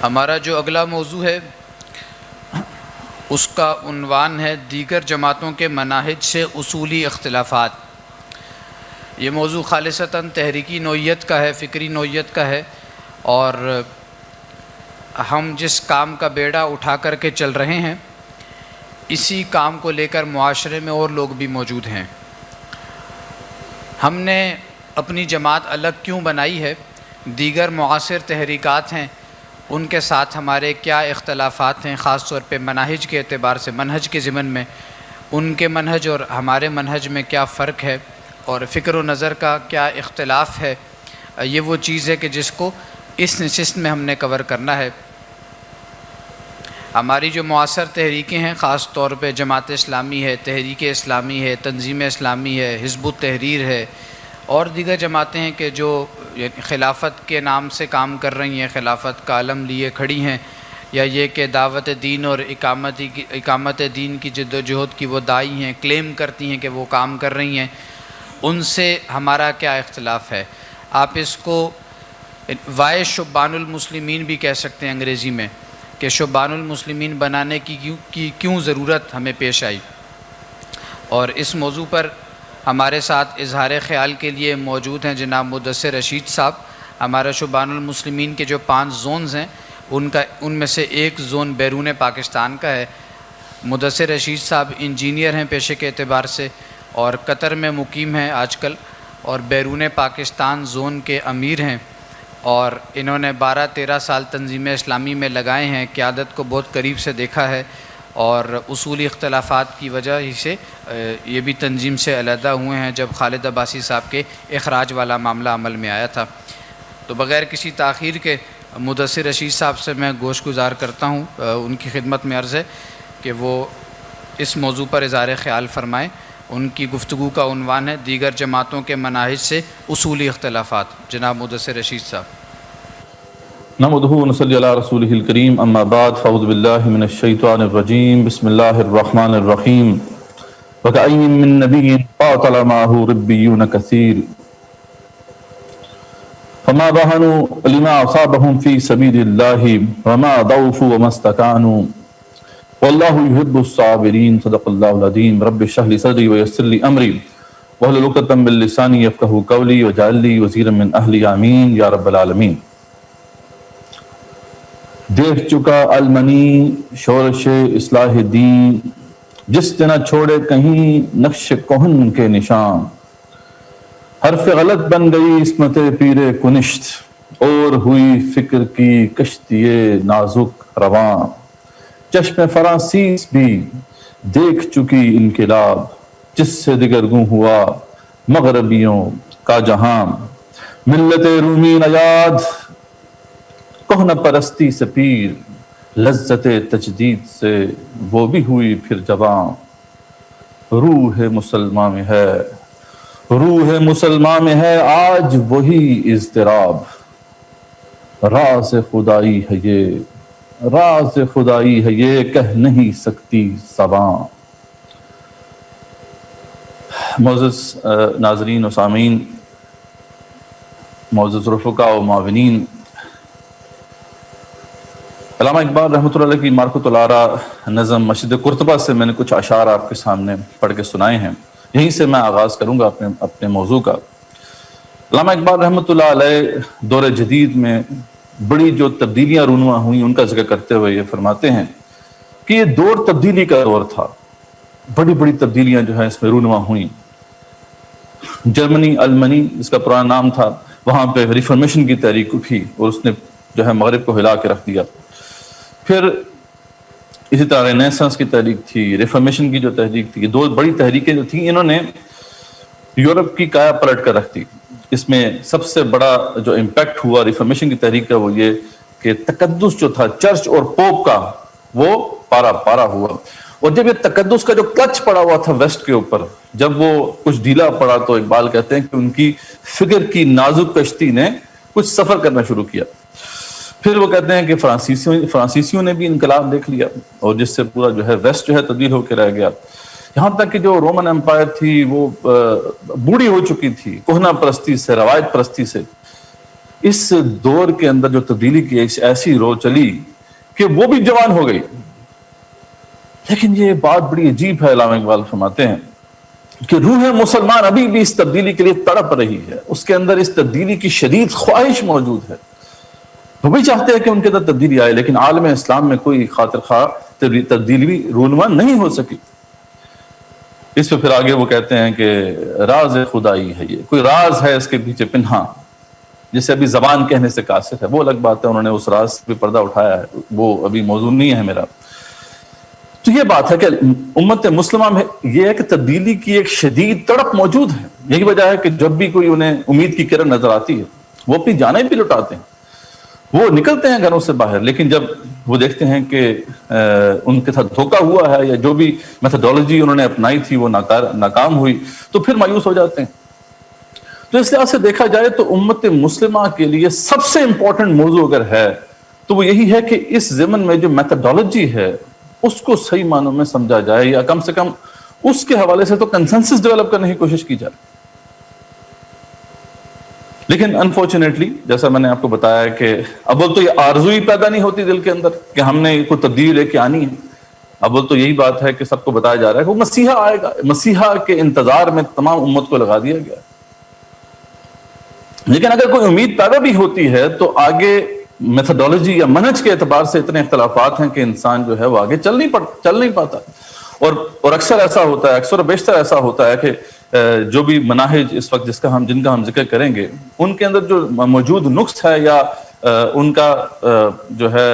ہمارا جو اگلا موضوع ہے اس کا عنوان ہے دیگر جماعتوں کے مناہج سے اصولی اختلافات۔ یہ موضوع خالصتاً تحریکی نوعیت کا ہے، فکری نوعیت کا ہے، اور ہم جس کام کا بیڑا اٹھا کر کے چل رہے ہیں اسی کام کو لے کر معاشرے میں اور لوگ بھی موجود ہیں۔ ہم نے اپنی جماعت الگ کیوں بنائی ہے، دیگر معاصر تحریکات ہیں ان کے ساتھ ہمارے کیا اختلافات ہیں، خاص طور پہ مناہج کے اعتبار سے، منہج کے ضمن میں ان کے منہج اور ہمارے منہج میں کیا فرق ہے اور فکر و نظر کا کیا اختلاف ہے۔ یہ وہ چیز ہے کہ جس کو اس نشست میں ہم نے کور کرنا ہے۔ ہماری جو معاصر تحریکیں ہیں، خاص طور پہ جماعت اسلامی ہے، تحریک اسلامی ہے، تنظیم اسلامی ہے، حزب التحریر ہے، اور دیگر جماعتیں ہیں کہ جو خلافت کے نام سے کام کر رہی ہیں، خلافت کا علم لیے کھڑی ہیں، یا یہ کہ دعوت دین اور اقامت دین کی جد و جہد کی وہ داعی ہیں، کلیم کرتی ہیں کہ وہ کام کر رہی ہیں، ان سے ہمارا کیا اختلاف ہے۔ آپ اس کو وائے شبان المسلمین بھی کہہ سکتے ہیں انگریزی میں، کہ شبان المسلمین بنانے کی کیوں ضرورت ہمیں پیش آئی۔ اور اس موضوع پر ہمارے ساتھ اظہار خیال کے لیے موجود ہیں جناب مدثر رشید صاحب۔ ہمارا شبان المسلمین کے جو 5 زونز ہیں ان میں سے ایک زون بیرون پاکستان کا ہے۔ مدثر رشید صاحب انجینئر ہیں پیشے کے اعتبار سے، اور قطر میں مقیم ہیں آج کل، اور بیرون پاکستان زون کے امیر ہیں، اور انہوں نے 12-13 سال تنظیم اسلامی میں لگائے ہیں، قیادت کو بہت قریب سے دیکھا ہے، اور اصولی اختلافات کی وجہ ہی سے یہ بھی تنظیم سے علیحدہ ہوئے ہیں جب خالد عباسی صاحب کے اخراج والا معاملہ عمل میں آیا تھا۔ تو بغیر کسی تاخیر کے مدثر رشید صاحب سے میں گوش گزار کرتا ہوں، ان کی خدمت میں عرض ہے کہ وہ اس موضوع پر اظہار خیال فرمائیں۔ ان کی گفتگو کا عنوان ہے دیگر جماعتوں کے مناہج سے اصولی اختلافات۔ جناب مدثر رشید صاحب۔ نحمده ونصلي على رسوله الكريم اما بعد فاعوذ بالله من الشيطان الرجيم بسم الله الرحمن الرحيم وكأين من نبي قاتل معه ربيون كثير فما ضعنوا لما أصابهم في سبيل الله وما ضعفوا وما استكانوا والله يحب الصابرين صدق الله العظيم رب اشرح لي صدري ويسر لي أمري واحلل عقدة من لساني يفقهوا قولي واجعل لي وزيرا من أهلي آمين يا رب العالمين۔ دیکھ چکا المنی شورش اصلاح دین، جس نے نہ چھوڑے کہیں نقش کہن کے نشان، حرف غلط بن گئی عصمت پیر کنشت اور ہوئی فکر کی کشتی نازک رواں، چشم فرانسیس بھی دیکھ چکی انقلاب، جس سے دگرگوں ہوا مغربیوں کا جہاں، ملت رومی نیاد کہنہ پرستی سے پیر، لذت تجدید سے وہ بھی ہوئی پھر جواں، روح مسلمان میں ہے، روح مسلمان میں ہے آج وہی اضطراب، راز خدائی ہے یہ، راز خدائی ہے یہ کہہ نہیں سکتی زباں۔ معزز ناظرین و سامعین، معزز رفقاء و معاونین، علامہ اقبال رحمۃ اللہ علیہ کی معرفت الآراء نظم مسجد قرطبہ سے میں نے کچھ اشعار آپ کے سامنے پڑھ کے سنائے ہیں، یہیں سے میں آغاز کروں گا اپنے موضوع کا۔ علامہ اقبال رحمۃ اللہ علیہ دور جدید میں بڑی جو تبدیلیاں رونما ہوئیں ان کا ذکر کرتے ہوئے یہ فرماتے ہیں کہ یہ دور تبدیلی کا دور تھا، بڑی بڑی تبدیلیاں جو ہیں اس میں رونما ہوئیں۔ جرمنی المنی اس کا پرانا نام تھا، وہاں پہ ریفارمیشن کی تحریک اٹھی اور اس نے جو ہے مغرب کو ہلا کے رکھ دیا۔ پھر اسی طرح رینیسانس کی تحریک تھی، ریفارمیشن کی جو تحریک تھی، یہ 2 بڑی تحریکیں جو تھیں انہوں نے یورپ کی کایا پلٹ کر رکھ دی۔ اس میں سب سے بڑا جو امپیکٹ ہوا ریفارمیشن کی تحریک کا وہ یہ کہ تقدس جو تھا چرچ اور پوپ کا وہ پارا پارا ہوا، اور جب یہ تقدس کا جو کلچ پڑا ہوا تھا ویسٹ کے اوپر، جب وہ کچھ ڈھیلا پڑا تو اقبال کہتے ہیں کہ ان کی فکر کی نازک کشتی نے کچھ سفر کرنا شروع کیا۔ پھر وہ کہتے ہیں کہ فرانسیسیوں نے بھی انقلاب دیکھ لیا، اور جس سے پورا جو ہے ویسٹ جو ہے تبدیل ہو کے رہ گیا، یہاں تک کہ جو رومن امپائر تھی وہ بوڑھی ہو چکی تھی کہنہ پرستی سے، روایت پرستی سے، اس دور کے اندر جو تبدیلی کی ایسی رو چلی کہ وہ بھی جوان ہو گئی. لیکن یہ بات بڑی عجیب ہے، علامہ اقبال فرماتے ہیں کہ روح مسلمان ابھی بھی اس تبدیلی کے لیے تڑپ رہی ہے، اس کے اندر اس تبدیلی کی شدید خواہش موجود ہے. وہ بھی چاہتے ہیں کہ ان کے اندر تبدیلی آئے، لیکن عالم اسلام میں کوئی خاطر خواہ تبدیلی رونما نہیں ہو سکی. اس پہ پھر آگے وہ کہتے ہیں کہ راز خدائی ہے، یہ کوئی راز ہے اس کے پیچھے پنہاں، جسے ابھی زبان کہنے سے قاصر ہے. وہ الگ بات ہے، انہوں نے اس راز پہ پردہ اٹھایا ہے، وہ ابھی موضوع نہیں ہے میرا. تو یہ بات ہے کہ امت مسلمہ میں یہ ہے کہ تبدیلی کی ایک شدید تڑپ موجود ہے. یہی وجہ ہے کہ جب بھی کوئی انہیں امید کی کرن نظر آتی ہے وہ اپنی جانیں بھی لٹاتے ہیں، وہ نکلتے ہیں گھروں سے باہر، لیکن جب وہ دیکھتے ہیں کہ ان کے ساتھ دھوکہ ہوا ہے یا جو بھی میتھڈالوجی انہوں نے اپنائی تھی وہ ناکام ہوئی تو پھر مایوس ہو جاتے ہیں. تو اس لحاظ سے دیکھا جائے تو امت مسلمہ کے لیے سب سے امپورٹنٹ موضوع اگر ہے تو وہ یہی ہے کہ اس ضمن میں جو میتھڈالوجی ہے اس کو صحیح معنوں میں سمجھا جائے، یا کم سے کم اس کے حوالے سے تو کنسنسس ڈیولپ کرنے کی کوشش کی جائے. لیکن انفارچونیٹلی جیسا میں نے آپ کو بتایا ہے کہ اول تو یہ آرزو ہی پیدا نہیں ہوتی دل کے اندر کہ ہم نے کوئی تبدیلی لے کے آنی ہے. اول تو یہی بات ہے کہ سب کو بتایا جا رہا ہے کہ وہ مسیحا آئے گا، مسیحا کے انتظار میں تمام امت کو لگا دیا گیا. لیکن اگر کوئی امید پیدا بھی ہوتی ہے تو آگے میتھڈالوجی یا منہج کے اعتبار سے اتنے اختلافات ہیں کہ انسان جو ہے وہ آگے چل نہیں پاتا. اور اکثر ایسا ہوتا ہے، اکثر و بیشتر ایسا ہوتا ہے کہ جو بھی مناہج اس وقت جن کا ہم ذکر کریں گے ان کے اندر جو موجود نقص ہے یا ان کا جو ہے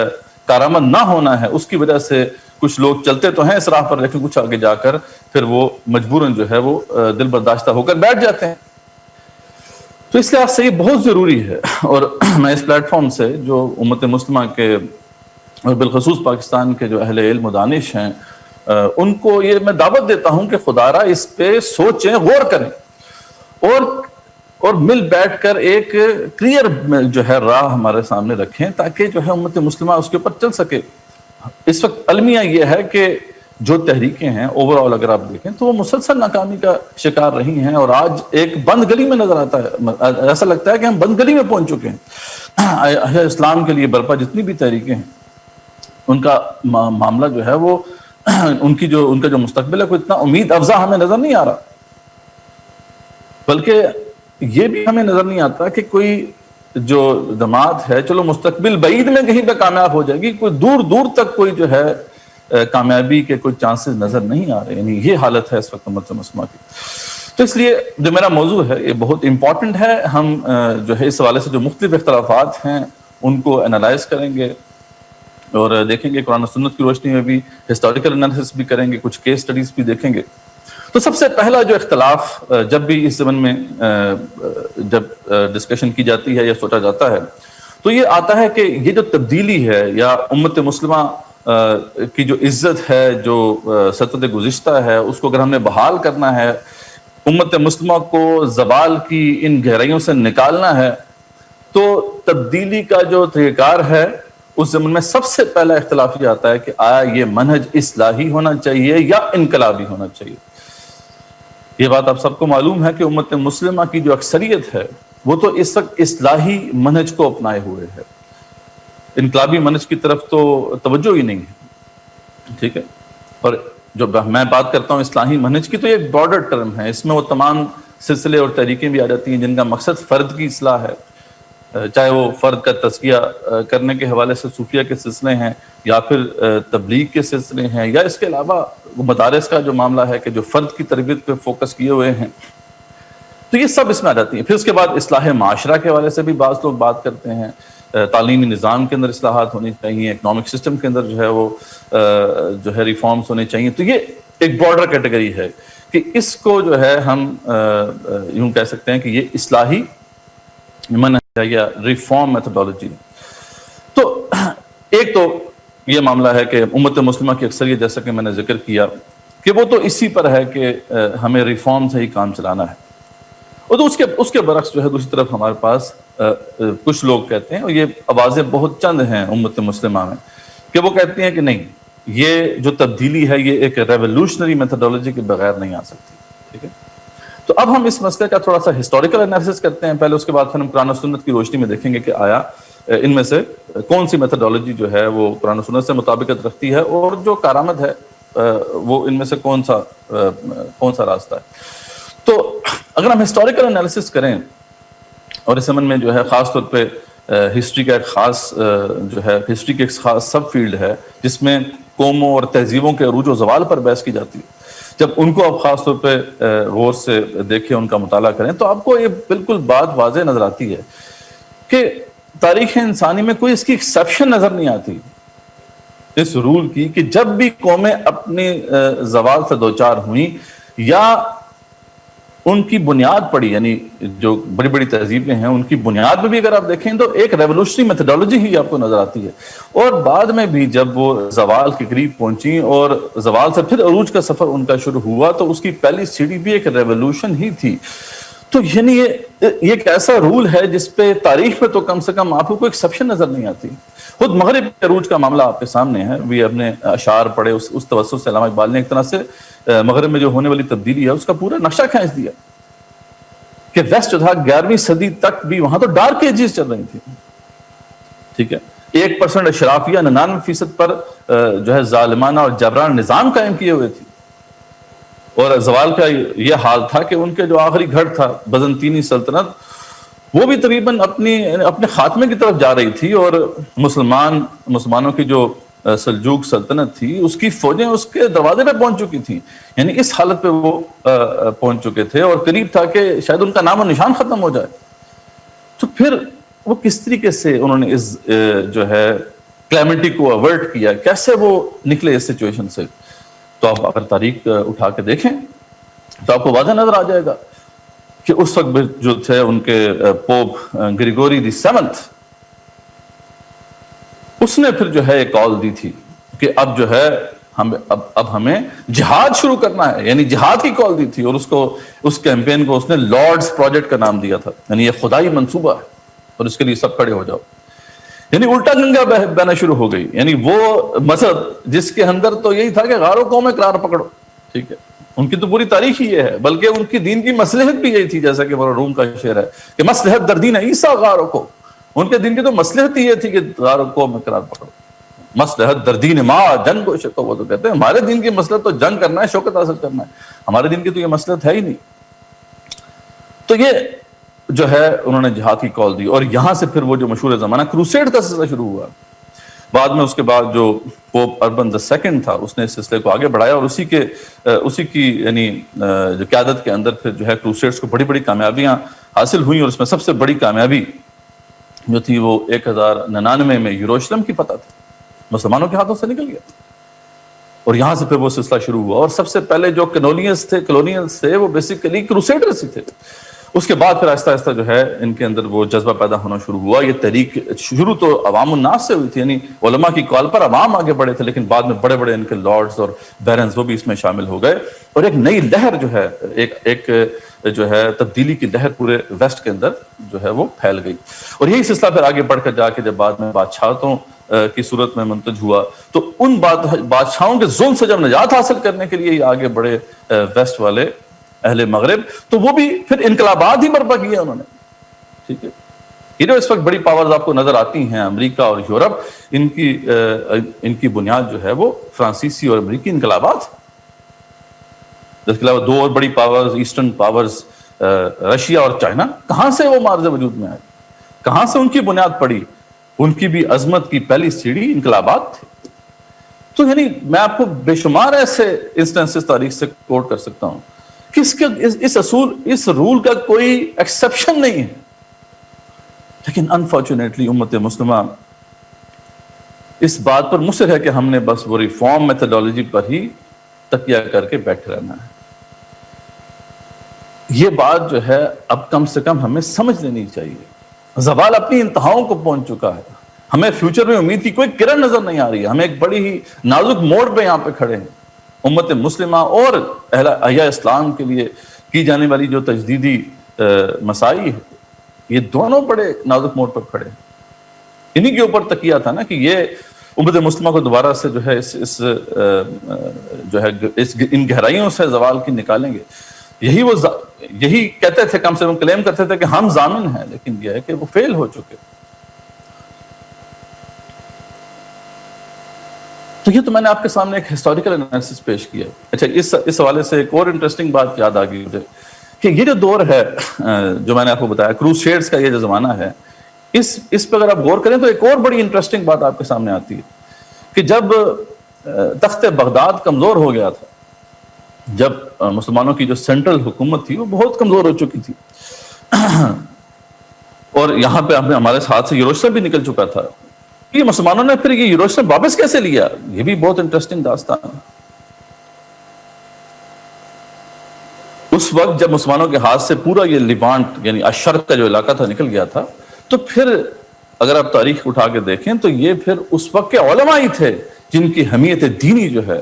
کارآمد نہ ہونا ہے، اس کی وجہ سے کچھ لوگ چلتے تو ہیں اس راہ پر، لیکن کچھ آگے جا کر پھر وہ مجبوراً جو ہے وہ دل برداشتہ ہو کر بیٹھ جاتے ہیں. تو اس لحاظ سے یہ بہت ضروری ہے. اور میں اس پلیٹ فارم سے جو امت مسلمہ کے اور بالخصوص پاکستان کے جو اہل علم و دانش ہیں ان کو یہ میں دعوت دیتا ہوں کہ خدا را اس پہ سوچیں، غور کریں اور مل بیٹھ کر ایک کلیئر جو ہے راہ ہمارے سامنے رکھیں تاکہ جو ہے امت مسلمہ اس کے اوپر چل سکے. اس وقت المیہ یہ ہے کہ جو تحریکیں ہیں اوورآل اگر آپ دیکھیں تو وہ مسلسل ناکامی کا شکار رہی ہیں، اور آج ایک بند گلی میں نظر آتا ہے، ایسا لگتا ہے کہ ہم بند گلی میں پہنچ چکے ہیں. اسلام کے لیے برپا جتنی بھی تحریکیں ہیں ان کا معاملہ جو ہے وہ ان کا جو مستقبل ہے کوئی اتنا امید افزا ہمیں نظر نہیں آ رہا. بلکہ یہ بھی ہمیں نظر نہیں آتا کہ کوئی جو جماعت ہے چلو مستقبل بعید میں کہیں پہ کامیاب ہو جائے گی، کوئی دور دور تک کوئی جو ہے کامیابی کے کوئی چانسز نظر نہیں آ رہے. یعنی یہ حالت ہے اس وقت امت مسلمہ کی. تو اس لیے جو میرا موضوع ہے یہ بہت امپورٹنٹ ہے. ہم جو ہے اس حوالے سے جو مختلف اختلافات ہیں ان کو انالائز کریں گے اور دیکھیں گے، قرآن و سنت کی روشنی میں بھی ہسٹوریکل انالیسس بھی کریں گے، کچھ کیس سٹڈیز بھی دیکھیں گے. تو سب سے پہلا جو اختلاف جب بھی اس زمن میں جب ڈسکشن کی جاتی ہے یا سوچا جاتا ہے تو یہ آتا ہے کہ یہ جو تبدیلی ہے یا امت مسلمہ کی جو عزت ہے، جو سطح گزشتہ ہے، اس کو اگر ہم نے بحال کرنا ہے، امت مسلمہ کو زوال کی ان گہرائیوں سے نکالنا ہے، تو تبدیلی کا جو طریقہ کار ہے اس زمن میں سب سے پہلا اختلاف یہ آتا ہے کہ آیا یہ منہج اصلاحی ہونا چاہیے یا انقلابی ہونا چاہیے. یہ بات آپ سب کو معلوم ہے کہ امت مسلمہ کی جو اکثریت ہے وہ تو اس وقت اصلاحی منہج کو اپنائے ہوئے ہے، انقلابی منہج کی طرف تو توجہ ہی نہیں ہے. ٹھیک ہے، اور جو میں بات کرتا ہوں اصلاحی منہج کی تو یہ ایک براڈر ٹرم ہے، اس میں وہ تمام سلسلے اور تحریکیں بھی آ جاتی ہیں جن کا مقصد فرد کی اصلاح ہے، چاہے وہ فرد کا تزکیہ کرنے کے حوالے سے صوفیہ کے سلسلے ہیں یا پھر تبلیغ کے سلسلے ہیں، یا اس کے علاوہ مدارس کا جو معاملہ ہے کہ جو فرد کی تربیت پہ فوکس کیے ہوئے ہیں. تو یہ سب اس میں آ جاتی ہیں. پھر اس کے بعد اصلاح معاشرہ کے حوالے سے بھی بعض لوگ بات کرتے ہیں، تعلیمی نظام کے اندر اصلاحات ہونی چاہیے، اکنامک سسٹم کے اندر جو ہے وہ جو ہے ریفارمز ہونے چاہیے. تو یہ ایک بارڈر کیٹیگری ہے کہ اس کو جو ہے ہم یوں کہہ سکتے ہیں کہ یہ اصلاحی منہج یا ریفارم میتھڈالوجی. تو ایک تو یہ معاملہ ہے کہ امت مسلمہ کی اکثریت جیسا کہ میں نے ذکر کیا کہ وہ تو اسی پر ہے کہ ہمیں ریفارم سے ہی کام چلانا ہے. اور تو اس کے برعکس جو ہے دوسری طرف ہمارے پاس کچھ لوگ کہتے ہیں، اور یہ آوازیں بہت چند ہیں امت مسلمہ میں، کہ وہ کہتے ہیں کہ نہیں، یہ جو تبدیلی ہے یہ ایک ریولوشنری میتھڈالوجی کے بغیر نہیں آ سکتی. ٹھیک ہے، تو اب ہم اس مسئلے کا تھوڑا سا ہسٹوریکل انالیسس کرتے ہیں پہلے، اس کے بعد پھر ہم قرآن و سنت کی روشنی میں دیکھیں گے کہ آیا ان میں سے کون سی میتھڈالوجی جو ہے وہ قرآن و سنت سے مطابقت رکھتی ہے، اور جو کارآمد ہے وہ ان میں سے کون سا راستہ ہے۔ تو اگر ہم ہسٹوریکل انالیسس کریں، اور اس زمن میں جو ہے خاص طور پہ ہسٹری کا ایک خاص ہسٹری کی ایک خاص سب فیلڈ ہے جس میں قوموں اور تہذیبوں کے عروج و زوال پر بحث کی جاتی ہے، جب ان کو آپ خاص طور پہ غور سے دیکھیں، ان کا مطالعہ کریں، تو آپ کو یہ بالکل بات واضح نظر آتی ہے کہ تاریخ انسانی میں کوئی اس کی ایکسیپشن نظر نہیں آتی اس رول کی کہ جب بھی قومیں اپنی زوال سے دوچار ہوئیں یا ان کی بنیاد پڑی، یعنی جو بڑی بڑی تہذیبیں ہیں ان کی بنیاد میں بھی اگر آپ دیکھیں تو ایک ریولوشنری میتھڈالوجی ہی آپ کو نظر آتی ہے، اور بعد میں بھی جب وہ زوال کے قریب پہنچی اور زوال سے پھر عروج کا سفر ان کا شروع ہوا تو اس کی پہلی سیڑھی بھی ایک ریولوشن ہی تھی۔ تو یعنی یہ ایک ایسا رول ہے جس پہ تاریخ میں تو کم سے کم آپ کو کوئی ایکسیپشن نظر نہیں آتی۔ خود مغرب کے عروج کا معاملہ آپ کے سامنے ہے، بھی اپنے اشعار پڑھے، اس توسط سے علامہ اقبال نے ایک طرح سے مغرب میں جو ہونے والی تبدیلی ہے اس کا پورا نقشہ کھینچ دیا کہ ویسٹ جو تھا 11ویں صدی تک بھی وہاں تو ڈارک ایجز چل رہی تھی، ٹھیک ہے، 1% اشرافیہ 99% پر جو ہے ظالمانہ اور جبران نظام قائم کیے ہوئے تھی، اور زوال کا یہ حال تھا کہ ان کے جو آخری گھڑ تھا بزنطینی سلطنت وہ بھی تقریباً اپنے خاتمے کی طرف جا رہی تھی، اور مسلمانوں کی جو سلجوق سلطنت تھی اس کی فوجیں اس کے دروازے پہ پہنچ چکی تھیں، یعنی اس حالت پہ وہ پہنچ چکے تھے، اور قریب تھا کہ شاید ان کا نام و نشان ختم ہو جائے۔ تو پھر وہ کس طریقے سے انہوں نے اس جو ہے کلیمٹی کو اوائڈ کیا، کیسے وہ نکلے اس سچویشن سے؟ تو آپ اگر تاریخ اٹھا کے دیکھیں تو آپ کو واضح نظر آ جائے گا کہ اس وقت جو تھے ان کے پوپ گریگوری دی 7th، اس نے پھر جو ہے ایک کال دی تھی کہ اب جو ہے اب ہمیں جہاد شروع کرنا ہے، یعنی جہاد کی کال دی تھی، اور اس کیمپین کو اس نے لارڈز پروجیکٹ کا نام دیا تھا، یعنی یہ خدائی منصوبہ ہے اور اس کے لیے سب کھڑے ہو جاؤ، یعنی الٹا گنگا بہنا شروع ہو گئی۔ یعنی وہ مذہب جس کے اندر تو یہی تھا کہ غاروں قوم میں قرار پکڑو، ٹھیک ہے، ان کی تو پوری تاریخ ہی یہ ہے، بلکہ ان کی دین کی مصلحت بھی یہی تھی، جیسا کہ روم کا شعر ہے کہ مصلحت در دین عیسیٰ غاروں کو، ان کے دین کی تو مصلحت ہی یہ تھی کہ غاروں قوم میں قرار پکڑو، مصلحت در دین ما جنگ و شوکت، وہ تو کہتے ہیں ہمارے دین کی مصلحت تو جنگ کرنا ہے، شوکت حاصل کرنا ہے، ہمارے دین کی تو یہ مصلحت ہے ہی نہیں۔ تو یہ جو ہے انہوں نے جہاد کی کال دی، اور یہاں سے پھر وہ جو مشہور زمانہ کروسیڈ کا سلسلہ شروع ہوا، بعد میں اس کے بعد جو پوپ اربن II تھا اس نے اس سلسلے کو آگے بڑھایا، اور اسی کی یعنی جو قیادت کے اندر پھر جو ہے کروسیڈز کو بڑی بڑی کامیابیاں حاصل ہوئیں، اور اس میں سب سے بڑی کامیابی جو تھی وہ 1099 میں یروشلم کی فتح تھی، مسلمانوں کے ہاتھوں سے نکل گیا، اور یہاں سے پھر وہ سلسلہ شروع ہوا، اور سب سے پہلے جو کلونیلز تھے وہ بیسیکلی کروسیڈرز ہی تھے۔ اس کے بعد پھر آہستہ آہستہ جو ہے ان کے اندر وہ جذبہ پیدا ہونا شروع ہوا۔ یہ تحریک شروع تو عوام الناس سے ہوئی تھی، یعنی علماء کی کال پر عوام آگے بڑھے تھے، لیکن بعد میں بڑے بڑے ان کے لارڈز اور بیرنز وہ بھی اس میں شامل ہو گئے، اور ایک نئی لہر جو ہے ایک جو ہے تبدیلی کی لہر پورے ویسٹ کے اندر جو ہے وہ پھیل گئی، اور یہی سلسلہ پھر آگے بڑھ کر جا کے جب بعد میں بادشاہتوں کی صورت میں منتج ہوا، تو ان بادشاہوں کے ظلم سے جب نجات حاصل کرنے کے لیے آگے بڑھے ویسٹ والے اہل مغرب، تو وہ بھی پھر انقلابات ہی برپا کیے انہوں نے، ٹھیک ہے۔ یہ جو اس وقت بڑی پاورز آپ کو نظر آتی ہیں امریکہ اور یورپ، ان کی بنیاد جو ہے وہ فرانسیسی اور امریکی انقلابات، اس کے علاوہ دو اور بڑی پاورز ایسٹرن پاورز رشیا اور چائنا، کہاں سے وہ معرض وجود میں آئے، کہاں سے ان کی بنیاد پڑی؟ ان کی بھی عظمت کی پہلی سیڑھی انقلابات تھی۔ تو یعنی میں آپ کو بے شمار ایسے انسٹنسز تاریخ سے کوٹ کر سکتا ہوں کہ اس رول کا کوئی ایکسیپشن نہیں ہے، لیکن انفارچونیٹلی امت مسلمہ اس بات پر مصر ہے کہ ہم نے بس وہ ریفارم میتھڈالوجی پر ہی تکیہ کر کے بیٹھے رہنا ہے۔ یہ بات جو ہے اب کم سے کم ہمیں سمجھ لینی چاہیے، زوال اپنی انتہاؤں کو پہنچ چکا ہے، ہمیں فیوچر میں امید کی کوئی کرن نظر نہیں آ رہی ہے، ہمیں ایک بڑی ہی نازک موڑ پہ یہاں پہ کھڑے ہیں۔ امت مسلمہ اور اہل احیاء اسلام کے لیے کی جانے والی جو تجدیدی مساعی ہے، یہ دونوں بڑے نازک موڑ پر کھڑے ہیں۔ انہی کے اوپر تکیہ تھا نا کہ یہ امت مسلمہ کو دوبارہ سے جو ہے ان گہرائیوں سے زوال کی نکالیں گے، یہی کہتے تھے، کم سے کم کلیم کرتے تھے کہ ہم ضامن ہیں، لیکن یہ ہے کہ وہ فیل ہو چکے. تو یہ تو میں نے آپ کے سامنے ایک ہسٹوریکل انالیسس پیش کیا. اچھا، اس حوالے سے ایک اور انٹرسٹنگ بات یاد آ گئی مجھے کہ یہ جو دور ہے جو میں نے آپ کو بتایا، کروسیڈز کا یہ جو زمانہ ہے، اس پہ اگر آپ غور کریں تو ایک اور بڑی انٹرسٹنگ بات آپ کے سامنے آتی ہے کہ جب تخت بغداد کمزور ہو گیا تھا، جب مسلمانوں کی جو سینٹرل حکومت تھی وہ بہت کمزور ہو چکی تھی، اور یہاں پہ ہمارے ہاتھ سے یروشلم بھی نکل چکا تھا، یہ مسلمانوں نے پھر یہ یروشلم واپس کیسے لیا؟ یہ بھی بہت انٹرسٹنگ داستان ہے. اس وقت جب مسلمانوں کے ہاتھ سے پورا یہ لیوانٹ یعنی الشرق کا جو علاقہ تھا نکل گیا تھا، تو پھر اگر آپ تاریخ اٹھا کے دیکھیں تو یہ پھر اس وقت کے علماء ہی تھے جن کی حمیت دینی جو ہے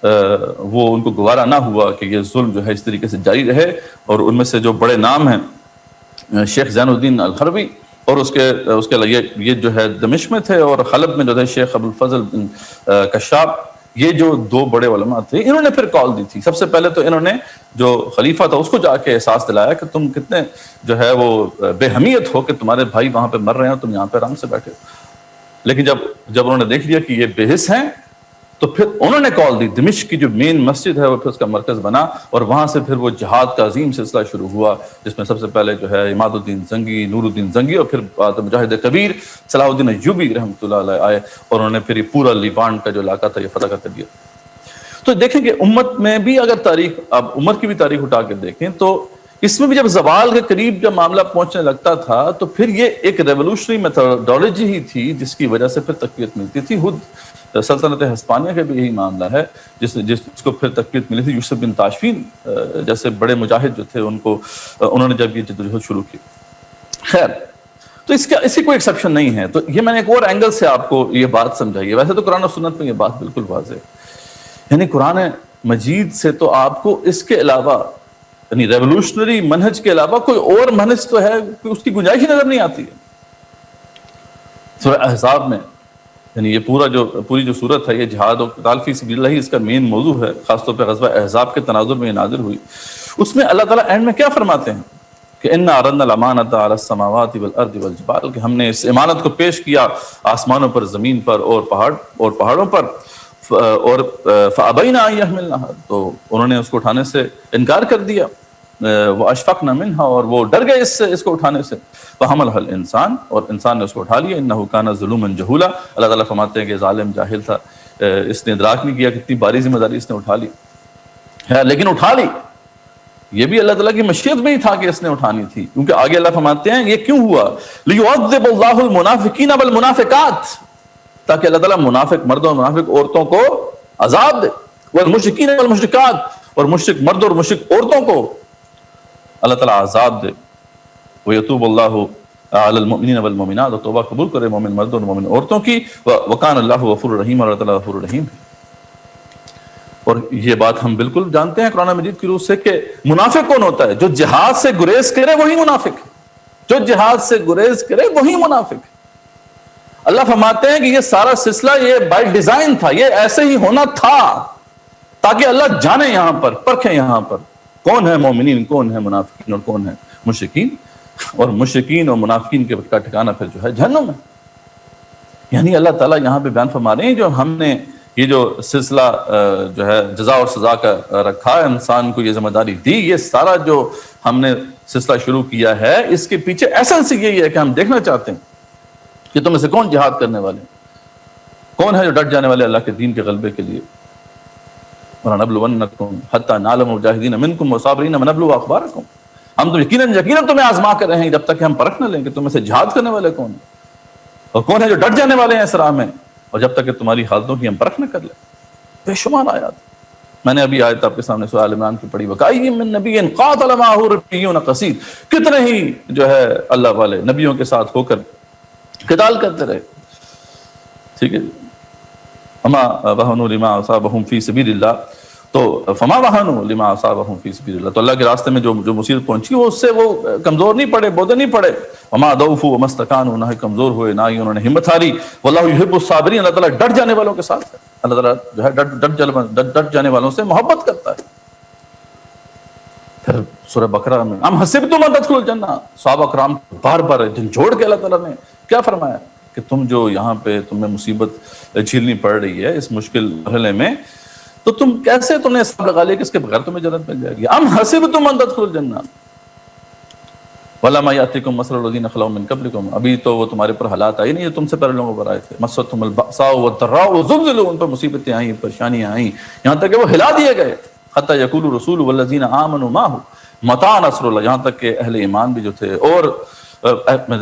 وہ ان کو گوارا نہ ہوا کہ یہ ظلم جو ہے اس طریقے سے جاری رہے. اور ان میں سے جو بڑے نام ہیں شیخ زین الدین الحربی، اور اس کے یہ جو ہے دمشق میں تھے، اور حلب میں جو تھے شیخ ابو الفضل بن کشاب. یہ جو دو بڑے علماء تھے، انہوں نے پھر کال دی تھی. سب سے پہلے تو انہوں نے جو خلیفہ تھا اس کو جا کے احساس دلایا کہ تم کتنے جو ہے وہ بے حمیت ہو کہ تمہارے بھائی وہاں پہ مر رہے ہیں اور تم یہاں پہ آرام سے بیٹھے. لیکن جب انہوں نے دیکھ لیا کہ یہ بے حس ہیں، تو پھر انہوں نے کال دی. دمشق کی جو مین مسجد ہے وہ پھر اس کا مرکز بنا، اور وہاں سے پھر وہ جہاد کا عظیم سلسلہ شروع ہوا، جس میں سب سے پہلے جو ہے عماد الدین زنگی، نور الدین زنگی، اور پھر مجاہد کبیر صلاح الدین ایوبی رحمۃ اللہ علیہ آئے، اور انہوں نے پھر یہ پورا لیوانٹ کا جو علاقہ تھا یہ فتح کر دیا. تو دیکھیں کہ امت میں بھی اگر تاریخ، اب امت کی بھی تاریخ اٹھا کے دیکھیں تو اس میں بھی جب زوال کے قریب جب معاملہ پہنچنے لگتا تھا تو پھر یہ ایک ریولوشنری میتھڈالوجی ہی تھی جس کی وجہ سے پھر تقویت ملتی تھی. خود سلطنت ہسپانیہ کا بھی یہی معاملہ ہے جس کو پھر تقویت ملی تھی. یوسف بن تاشفین جیسے بڑے مجاہد جو تھے انہوں نے جب یہ جدوجہد شروع کی. خیر، تو اس کی کوئی ایکسیپشن نہیں ہے. تو یہ میں نے ایک اور اینگل سے آپ کو یہ بات سمجھائی ہے. ویسے تو قرآن و سنت میں یہ بات بالکل واضح ہے، یعنی قرآن مجید سے تو آپ کو اس کے علاوہ یعنی ریولوشنری منہج کے علاوہ کوئی اور منہج تو ہے کہ اس کی گنجائش ہی نظر نہیں آتی ہے. سورہ احزاب میں یعنی یہ پوری جو صورت ہے یہ جہاد و قتال فی سبیل اللہ اس کا مین موضوع ہے، خاص طور پہ غزوہ احزاب کے تناظر میں یہ نازل ہوئی. اس میں اللہ تعالیٰ اینڈ میں کیا فرماتے ہیں کہ اِنَّا عَرَضْنَا الْأَمَانَةَ عَلَى السَّمَاوَاتِ وَالْأَرْضِ وَالْجِبَالِ، کہ ہم نے اس امانت کو پیش کیا آسمانوں پر، زمین پر اور پہاڑوں پر. اور فَأَبَيْنَ أَن يَحْمِلْنَهَا، تو انہوں نے اس کو اٹھانے سے انکار کر دیا. وَأَشْفَقْنَ مِنْهَا، اور وہ ڈر گئے اس کو اٹھانے سے. فَحَمَلَهَا الْإِنسَانُ، اور انسان نے اس کو اٹھا لیا. إِنَّهُ كَانَ ظُلُومًا جَهُولًا، اللہ تعالیٰ فرماتے ہیں کہ ظالم جاہل تھا، اس نے ادراک نہیں کیا کتنی باری ذمہ داری اس نے اٹھا لی ہے، لیکن اٹھا لی. یہ بھی اللہ تعالیٰ کی مشیت میں ہی تھا کہ اس نے اٹھانی تھی، کیونکہ آگے اللہ فرماتے ہیں یہ کیوں ہوا، لِيُعَذِّبَ اللَّهُ الْمُنَافِقِينَ وَالْمُنَافِقَاتِ، تاکہ اللہ تعالیٰ منافق مردوں اور منافق عورتوں کو عذاب دے. والمشرکین والمشرکات، اور مشرک مرد اور مشرک عورتوں کو اللہ تعالیٰ عذاب دے. وَيَتُوبُ اللَّهُ عَلَى الْمُؤْمِنِينَ وَالْمُؤْمِنَاتِ، اور توبہ قبول کرے مومن مردوں اور مومن عورتوں کی. وَكَانَ اللَّهُ غَفُورًا رَحِيمًا، اور اللہ تعالیٰ غفور رحیم ہے. اور یہ بات ہم بالکل جانتے ہیں قرآن مجید کی روح سے کہ منافق کون ہوتا ہے؟ جو جہاد سے گریز کرے وہی منافق ہے. جو جہاد سے گریز کرے وہی منافق ہے. اللہ فرماتے ہیں کہ یہ سارا سلسلہ یہ بائی ڈیزائن تھا، یہ ایسے ہی ہونا تھا تاکہ اللہ جانے یہاں پر، پرکھیں یہاں پر کون ہے مومنین، کون ہے منافقین اور کون ہے مشرکین. اور مشرکین اور منافقین کا ٹھکانہ پھر جو ہے جہنم ہے. یعنی اللہ تعالیٰ یہاں پہ بیان فرما رہے ہیں جو ہم نے یہ جو سلسلہ جو ہے جزا اور سزا کا رکھا ہے، انسان کو یہ ذمہ داری دی، یہ سارا جو ہم نے سلسلہ شروع کیا ہے اس کے پیچھے ایسنس یہی ہے کہ ہم دیکھنا چاہتے ہیں کہ تم میں سے کون جہاد کرنے والے، کون ہے جو ڈٹ جانے والے اللہ کے دین کے غلبے کے لیے. وَلَنَبْلُوَنَّكُمْ حَتَّى نَعْلَمَ الْمُجَاهِدِينَ مِنْكُمْ وَالصَّابِرِينَ وَنَبْلُوَ أَخْبَارَكُمْ، ہم تو یقیناً تمہیں آزما کر رہے ہیں جب تک کہ ہم پرکھ نہ لیں کہ تم میں سے جہاد کرنے والے کون ہیں اور کون ہے جو ڈٹ جانے والے ہیں اس راہ میں، اور جب تک کہ تمہاری حالتوں کی ہم پرکھ نہ کر لیں. بے شمار آیات. میں نے ابھی آیت آپ کے سامنے سورہ آل عمران کی پڑھی، وَكَأَيٍّ مِّن نَبِيٍّ قَاتَلَ مَعَهُ رِبِّيُّونَ كَثِيرٌ، کتنے ہی جو ہے اللہ والے نبیوں کے ساتھ ہو کر قتال کرتے رہے. ٹھیک ہے، وَمَا وَهَنُوا لِمَا أَصَابَهُمْ فِي سَبِيلِ اللَّهِ، تو فما وَهَنُوا لِمَا أَصَابَهُمْ فِي سَبِيلِ اللَّهِ، تو اللہ کے راستے میں جو مصیبت پہنچی وہ اس سے وہ کمزور نہیں پڑے، بودے نہیں پڑے. وَمَا ضَعُفُوا وَمَا اسْتَكَانُوا، نہ کمزور ہوئے نہ ہی انہوں نے ہمت ہاری. وَاللَّهُ يُحِبُّ الصَّابِرِينَ، اللہ تعالیٰ ڈٹ جانے والوں کے ساتھ ہے. اللہ تعالیٰ جو ہے ڈٹ جانے والوں سے محبت کرتا ہے. پھر سورہ بقرہ میں ام حسبتم ان تدخلوا الجنہ، صحابہ کرام بار بار جھنجھوڑ کے اللہ تعالیٰ نے کیا فرمایا کہ تم جو یہاں پہ تمہیں مصیبت جھیلنی پڑ رہی ہے اس مشکل مرحلے میں، تو تم نے حساب لگا لیا کہ اس کے بغیر تمہیں جنت مل جائے گی. ام حسبتم ان تدخلوا الجنہ وَلَمَا يَأْتِكُم مَثَلُ الَّذِينَ خَلَوْا مِن قَبْلِكُم، ابھی تو وہ تمہارے پر حالات آئی نہیں جو تم سے پہلے لوگوں پر آئے تھے. مَسَّتْهُمُ الْبَأْسَاءُ وَالضَّرَّاءُ وَزُلْزِلُوا، ان پر مصیبتیں آئیں، پریشانیاں آئیں، یہاں تک کہ وہ ہلا دیے گئے. حَتَّى يَقُولُ الرَّسُولُ وَالَّذِينَ آمَنُوا مَعَهُ مَتَىٰ نَصْرُ اللَّهِ، یہاں تک کہ اہل ایمان بھی جو تھے اور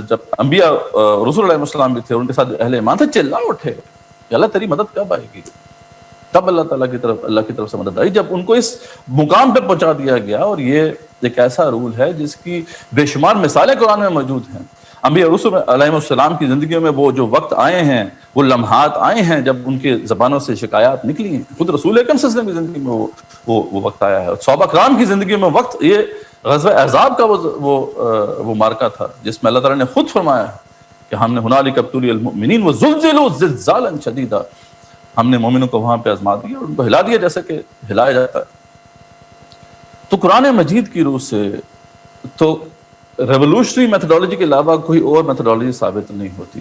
جب انبیاء رسول علیہ السلام بھی تھے ان کے ساتھ اہل ایمان تھے، چلا اٹھے کہ اللہ تیری مدد کب آئے گی، تب اللہ کی طرف سے مدد آئی. جب ان کو اس مقام پہ پہنچا دیا گیا، اور یہ ایک ایسا رول ہے جس کی بے شمار مثالیں قرآن میں موجود ہیں. انبیاء رسول علیہ السلام کی زندگیوں میں وہ جو وقت آئے ہیں، وہ لمحات آئے ہیں جب ان کے زبانوں سے شکایات نکلی ہیں. خود رسول اکرم صلی اللہ علیہ وسلم کی زندگی میں وہ وقت آیا ہے. اور صحابہ کرام کی زندگی میں وقت، یہ غزوہ احزاب کا وہ مارکہ تھا جس میں اللہ تعالیٰ نے خود فرمایا ہے کہ ہم نے ہنالک ابتلی المؤمنین وزلزلوا زلزالا شدیدا، ہم نے مومنوں کو وہاں پہ آزما دیا اور ان کو ہلا دیا جیسے کہ ہلایا جاتا ہے. تو قرآن مجید کی روح سے تو ریولوشنری میتھڈالوجی کے علاوہ کوئی اور میتھڈالوجی ثابت نہیں ہوتی.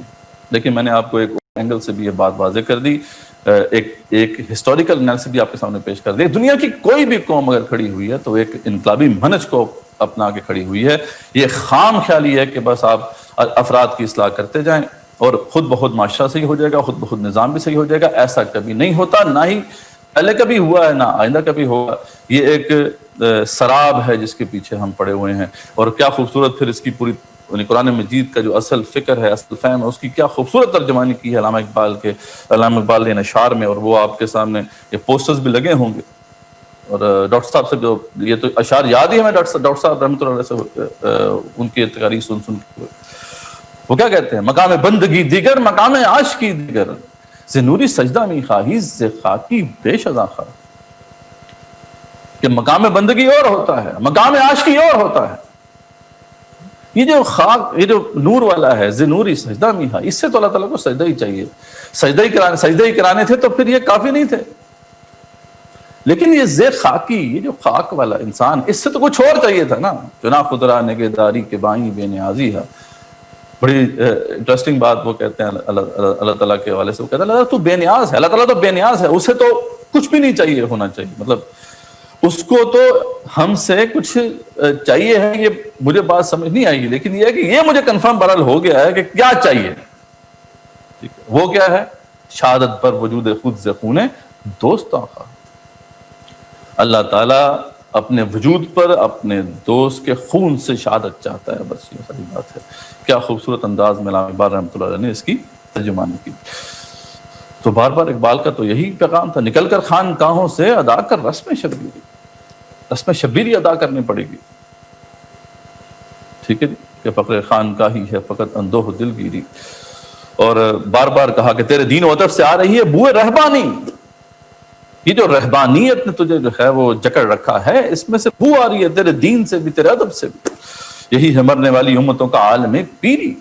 لیکن میں نے آپ کو ایک اینگل سے بھی یہ بات واضح کر دی، ایک ہسٹوریکل انالیسس بھی آپ کے سامنے پیش کر دی. دنیا کی کوئی بھی قوم اگر کھڑی ہوئی ہے تو ایک انقلابی منہج کو اپنا کے کھڑی ہوئی ہے. یہ خام خیالی ہے کہ بس آپ افراد کی اصلاح کرتے جائیں اور خود بخود معاشرہ صحیح ہو جائے گا، خود بخود نظام بھی صحیح ہو جائے گا. ایسا کبھی نہیں ہوتا، نہ ہی پہلے کبھی ہوا ہے، نہ آئندہ کبھی ہوگا. یہ ایک سراب ہے جس کے پیچھے ہم پڑے ہوئے ہیں. اور کیا خوبصورت پھر اس کی پوری قرآن مجید کا جو اصل فکر ہے، اصل فہم ہے، اس کی کیا خوبصورت ترجمانی کی ہے علامہ اقبال نے اشعار میں. اور وہ آپ کے سامنے یہ پوسٹرز بھی لگے ہوں گے. اور ڈاکٹر صاحب سے جو یہ تو اشعار یاد ہی ہے، میں ڈاکٹر صاحب رحمۃ اللہ علیہ سے ان کی تقاریر سن کے وہ کیا کہتے ہیں، مقام بندگی دیگر مقام عاشقی دیگر، ز نوری سجدہ می خواہی ز خاکی بیش از آخر. کہ مقام بندگی اور ہوتا ہے، مقام عاشقی اور ہوتا ہے. یہ جو خاک، یہ جو نور والا ہے، ز نوری سجدہ می خواہی، اس سے تو اللہ تعالیٰ کو سجدہ ہی چاہیے. سجدہ ہی کرانے تھے تو پھر یہ کافی نہیں تھے. لیکن یہ ز خاکی، یہ جو خاک والا انسان، اس سے تو کچھ اور چاہیے تھا نا. چنا خدرا نگہداری کے بائیں بے نیازی ہے. بڑی انٹرسٹنگ بات وہ کہتے ہیں اللہ تعالیٰ کے حوالے سے. وہ کہتے ہیں اللہ تو بے نیاز ہے، اللہ تعالیٰ تو بے نیاز ہے، اسے تو کچھ بھی نہیں چاہیے ہونا چاہیے. مطلب اس کو تو ہم سے کچھ چاہیے ہے، یہ مجھے بات سمجھ نہیں آئے گی، لیکن یہ ہے کہ یہ مجھے کنفرم برحال ہو گیا ہے کہ کیا چاہیے. وہ کیا ہے؟ شہادت پر وجود خود سے خون دوست آقا. اللہ تعالیٰ اپنے وجود پر اپنے دوست کے خون سے شہادت چاہتا ہے. بس یہ ساری بات ہے. کیا خوبصورت انداز میں علامہ اقبال رحمۃ اللہ علیہ نے اس کی ترجمانی کی. تو بار بار اقبال کا تو یہی پیغام تھا، نکل کر خانقاہوں سے ادا کر رسم شبیری، رسم شبیری ادا کرنی پڑے گی. ٹھیک ہے جی، کہ فقر خانقاہی ہے فقط اندوہ دل گیری. اور بار بار کہا کہ تیرے دین و ادب سے آ رہی ہے بوئے رہبانی. یہ جو رہبانیت نے تجھے جو ہے وہ جکڑ رکھا ہے، اس میں سے بو آ رہی ہے تیرے دین سے بھی، تیرے ادب سے بھی. یہی ہے مرنے والی امتوں کا عالم پیری.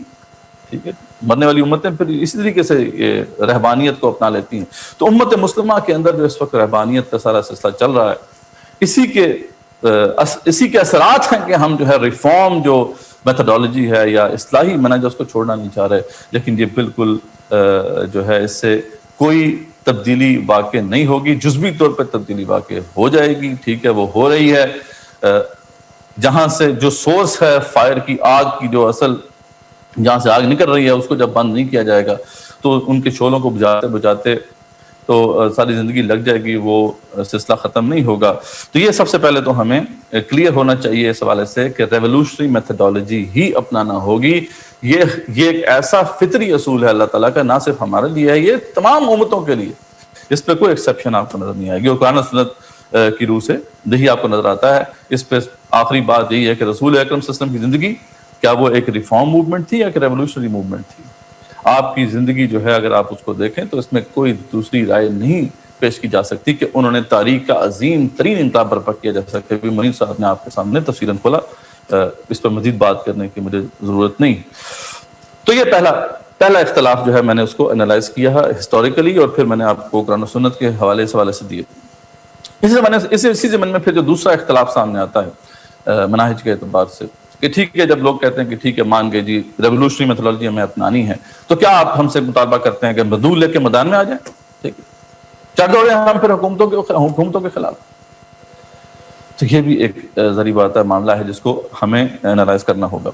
ٹھیک ہے، مرنے والی امتیں پھر اسی طریقے سے یہ رہبانیت کو اپنا لیتی ہیں. تو امت مسلمہ کے اندر جو اس وقت رہبانیت کا سارا سلسلہ چل رہا ہے، اسی کے اثرات ہیں کہ ہم جو ہے ریفارم جو میتھڈالوجی ہے یا اصلاحی منہج اس کو چھوڑنا نہیں چاہ رہے. لیکن یہ بالکل جو ہے اس سے کوئی تبدیلی واقع نہیں ہوگی. جزوی طور پہ تبدیلی واقع ہو جائے گی. ٹھیک ہے، وہ ہو رہی ہے. جہاں سے جو سورس ہے فائر کی، آگ کی، جو اصل جہاں سے آگ نکل رہی ہے، اس کو جب بند نہیں کیا جائے گا تو ان کے شعلوں کو بجھاتے تو ساری زندگی لگ جائے گی، وہ سلسلہ ختم نہیں ہوگا. تو یہ سب سے پہلے تو ہمیں کلیئر ہونا چاہیے اس حوالے سے کہ ریولوشنری میتھڈالوجی ہی اپنانا ہوگی. یہ ایک ایسا فطری اصول ہے اللہ تعالیٰ کا، نہ صرف ہمارے لیے ہے، یہ تمام امتوں کے لیے. اس پہ کوئی ایکسیپشن آپ کو نظر نہیں آئے گی. اور قرآن و سنت کی روح سے یہی آپ کو نظر آتا ہے. اس پہ آخری بات یہی ہے کہ رسول اکرم صلی اللہ علیہ وسلم کی زندگی کیا وہ ایک ریفارم موومنٹ تھی یا کہ ریولوشنری موومنٹ تھی؟ آپ کی زندگی جو ہے اگر آپ اس کو دیکھیں تو اس میں کوئی دوسری رائے نہیں پیش کی جا سکتی کہ انہوں نے تاریخ کا عظیم ترین انقلاب برپا کیا. جیسا کہ ابھی منیر صاحب نے آپ کے سامنے تفصیلاً کھولا، اس پر مزید بات کرنے کی مجھے ضرورت نہیں. تو یہ پہلا اختلاف جو ہے میں نے اس کو انالائز کیا ہے ہسٹوریکلی، اور پھر میں نے آپ کو قرآن و سنت کے حوالے سے دیے. اسی زمانے میں پھر جو دوسرا اختلاف سامنے آتا ہے مناہج کے اعتبار سے کہ ٹھیک ہے، جب لوگ کہتے ہیں کہ ٹھیک ہے مان گئے جی ریولوشنری میتھڈالوجی ہمیں اپنانی ہے، تو کیا آپ ہم سے مطالبہ کرتے ہیں کہ بندوق لے کے میدان میں آ جائیں؟ ٹھیک ہے، چڑھ دوڑے ہم پھر حکومتوں کے خلاف؟ تو یہ بھی ایک ذری بات ہے، معاملہ ہے جس کو ہمیں انالائز کرنا ہوگا.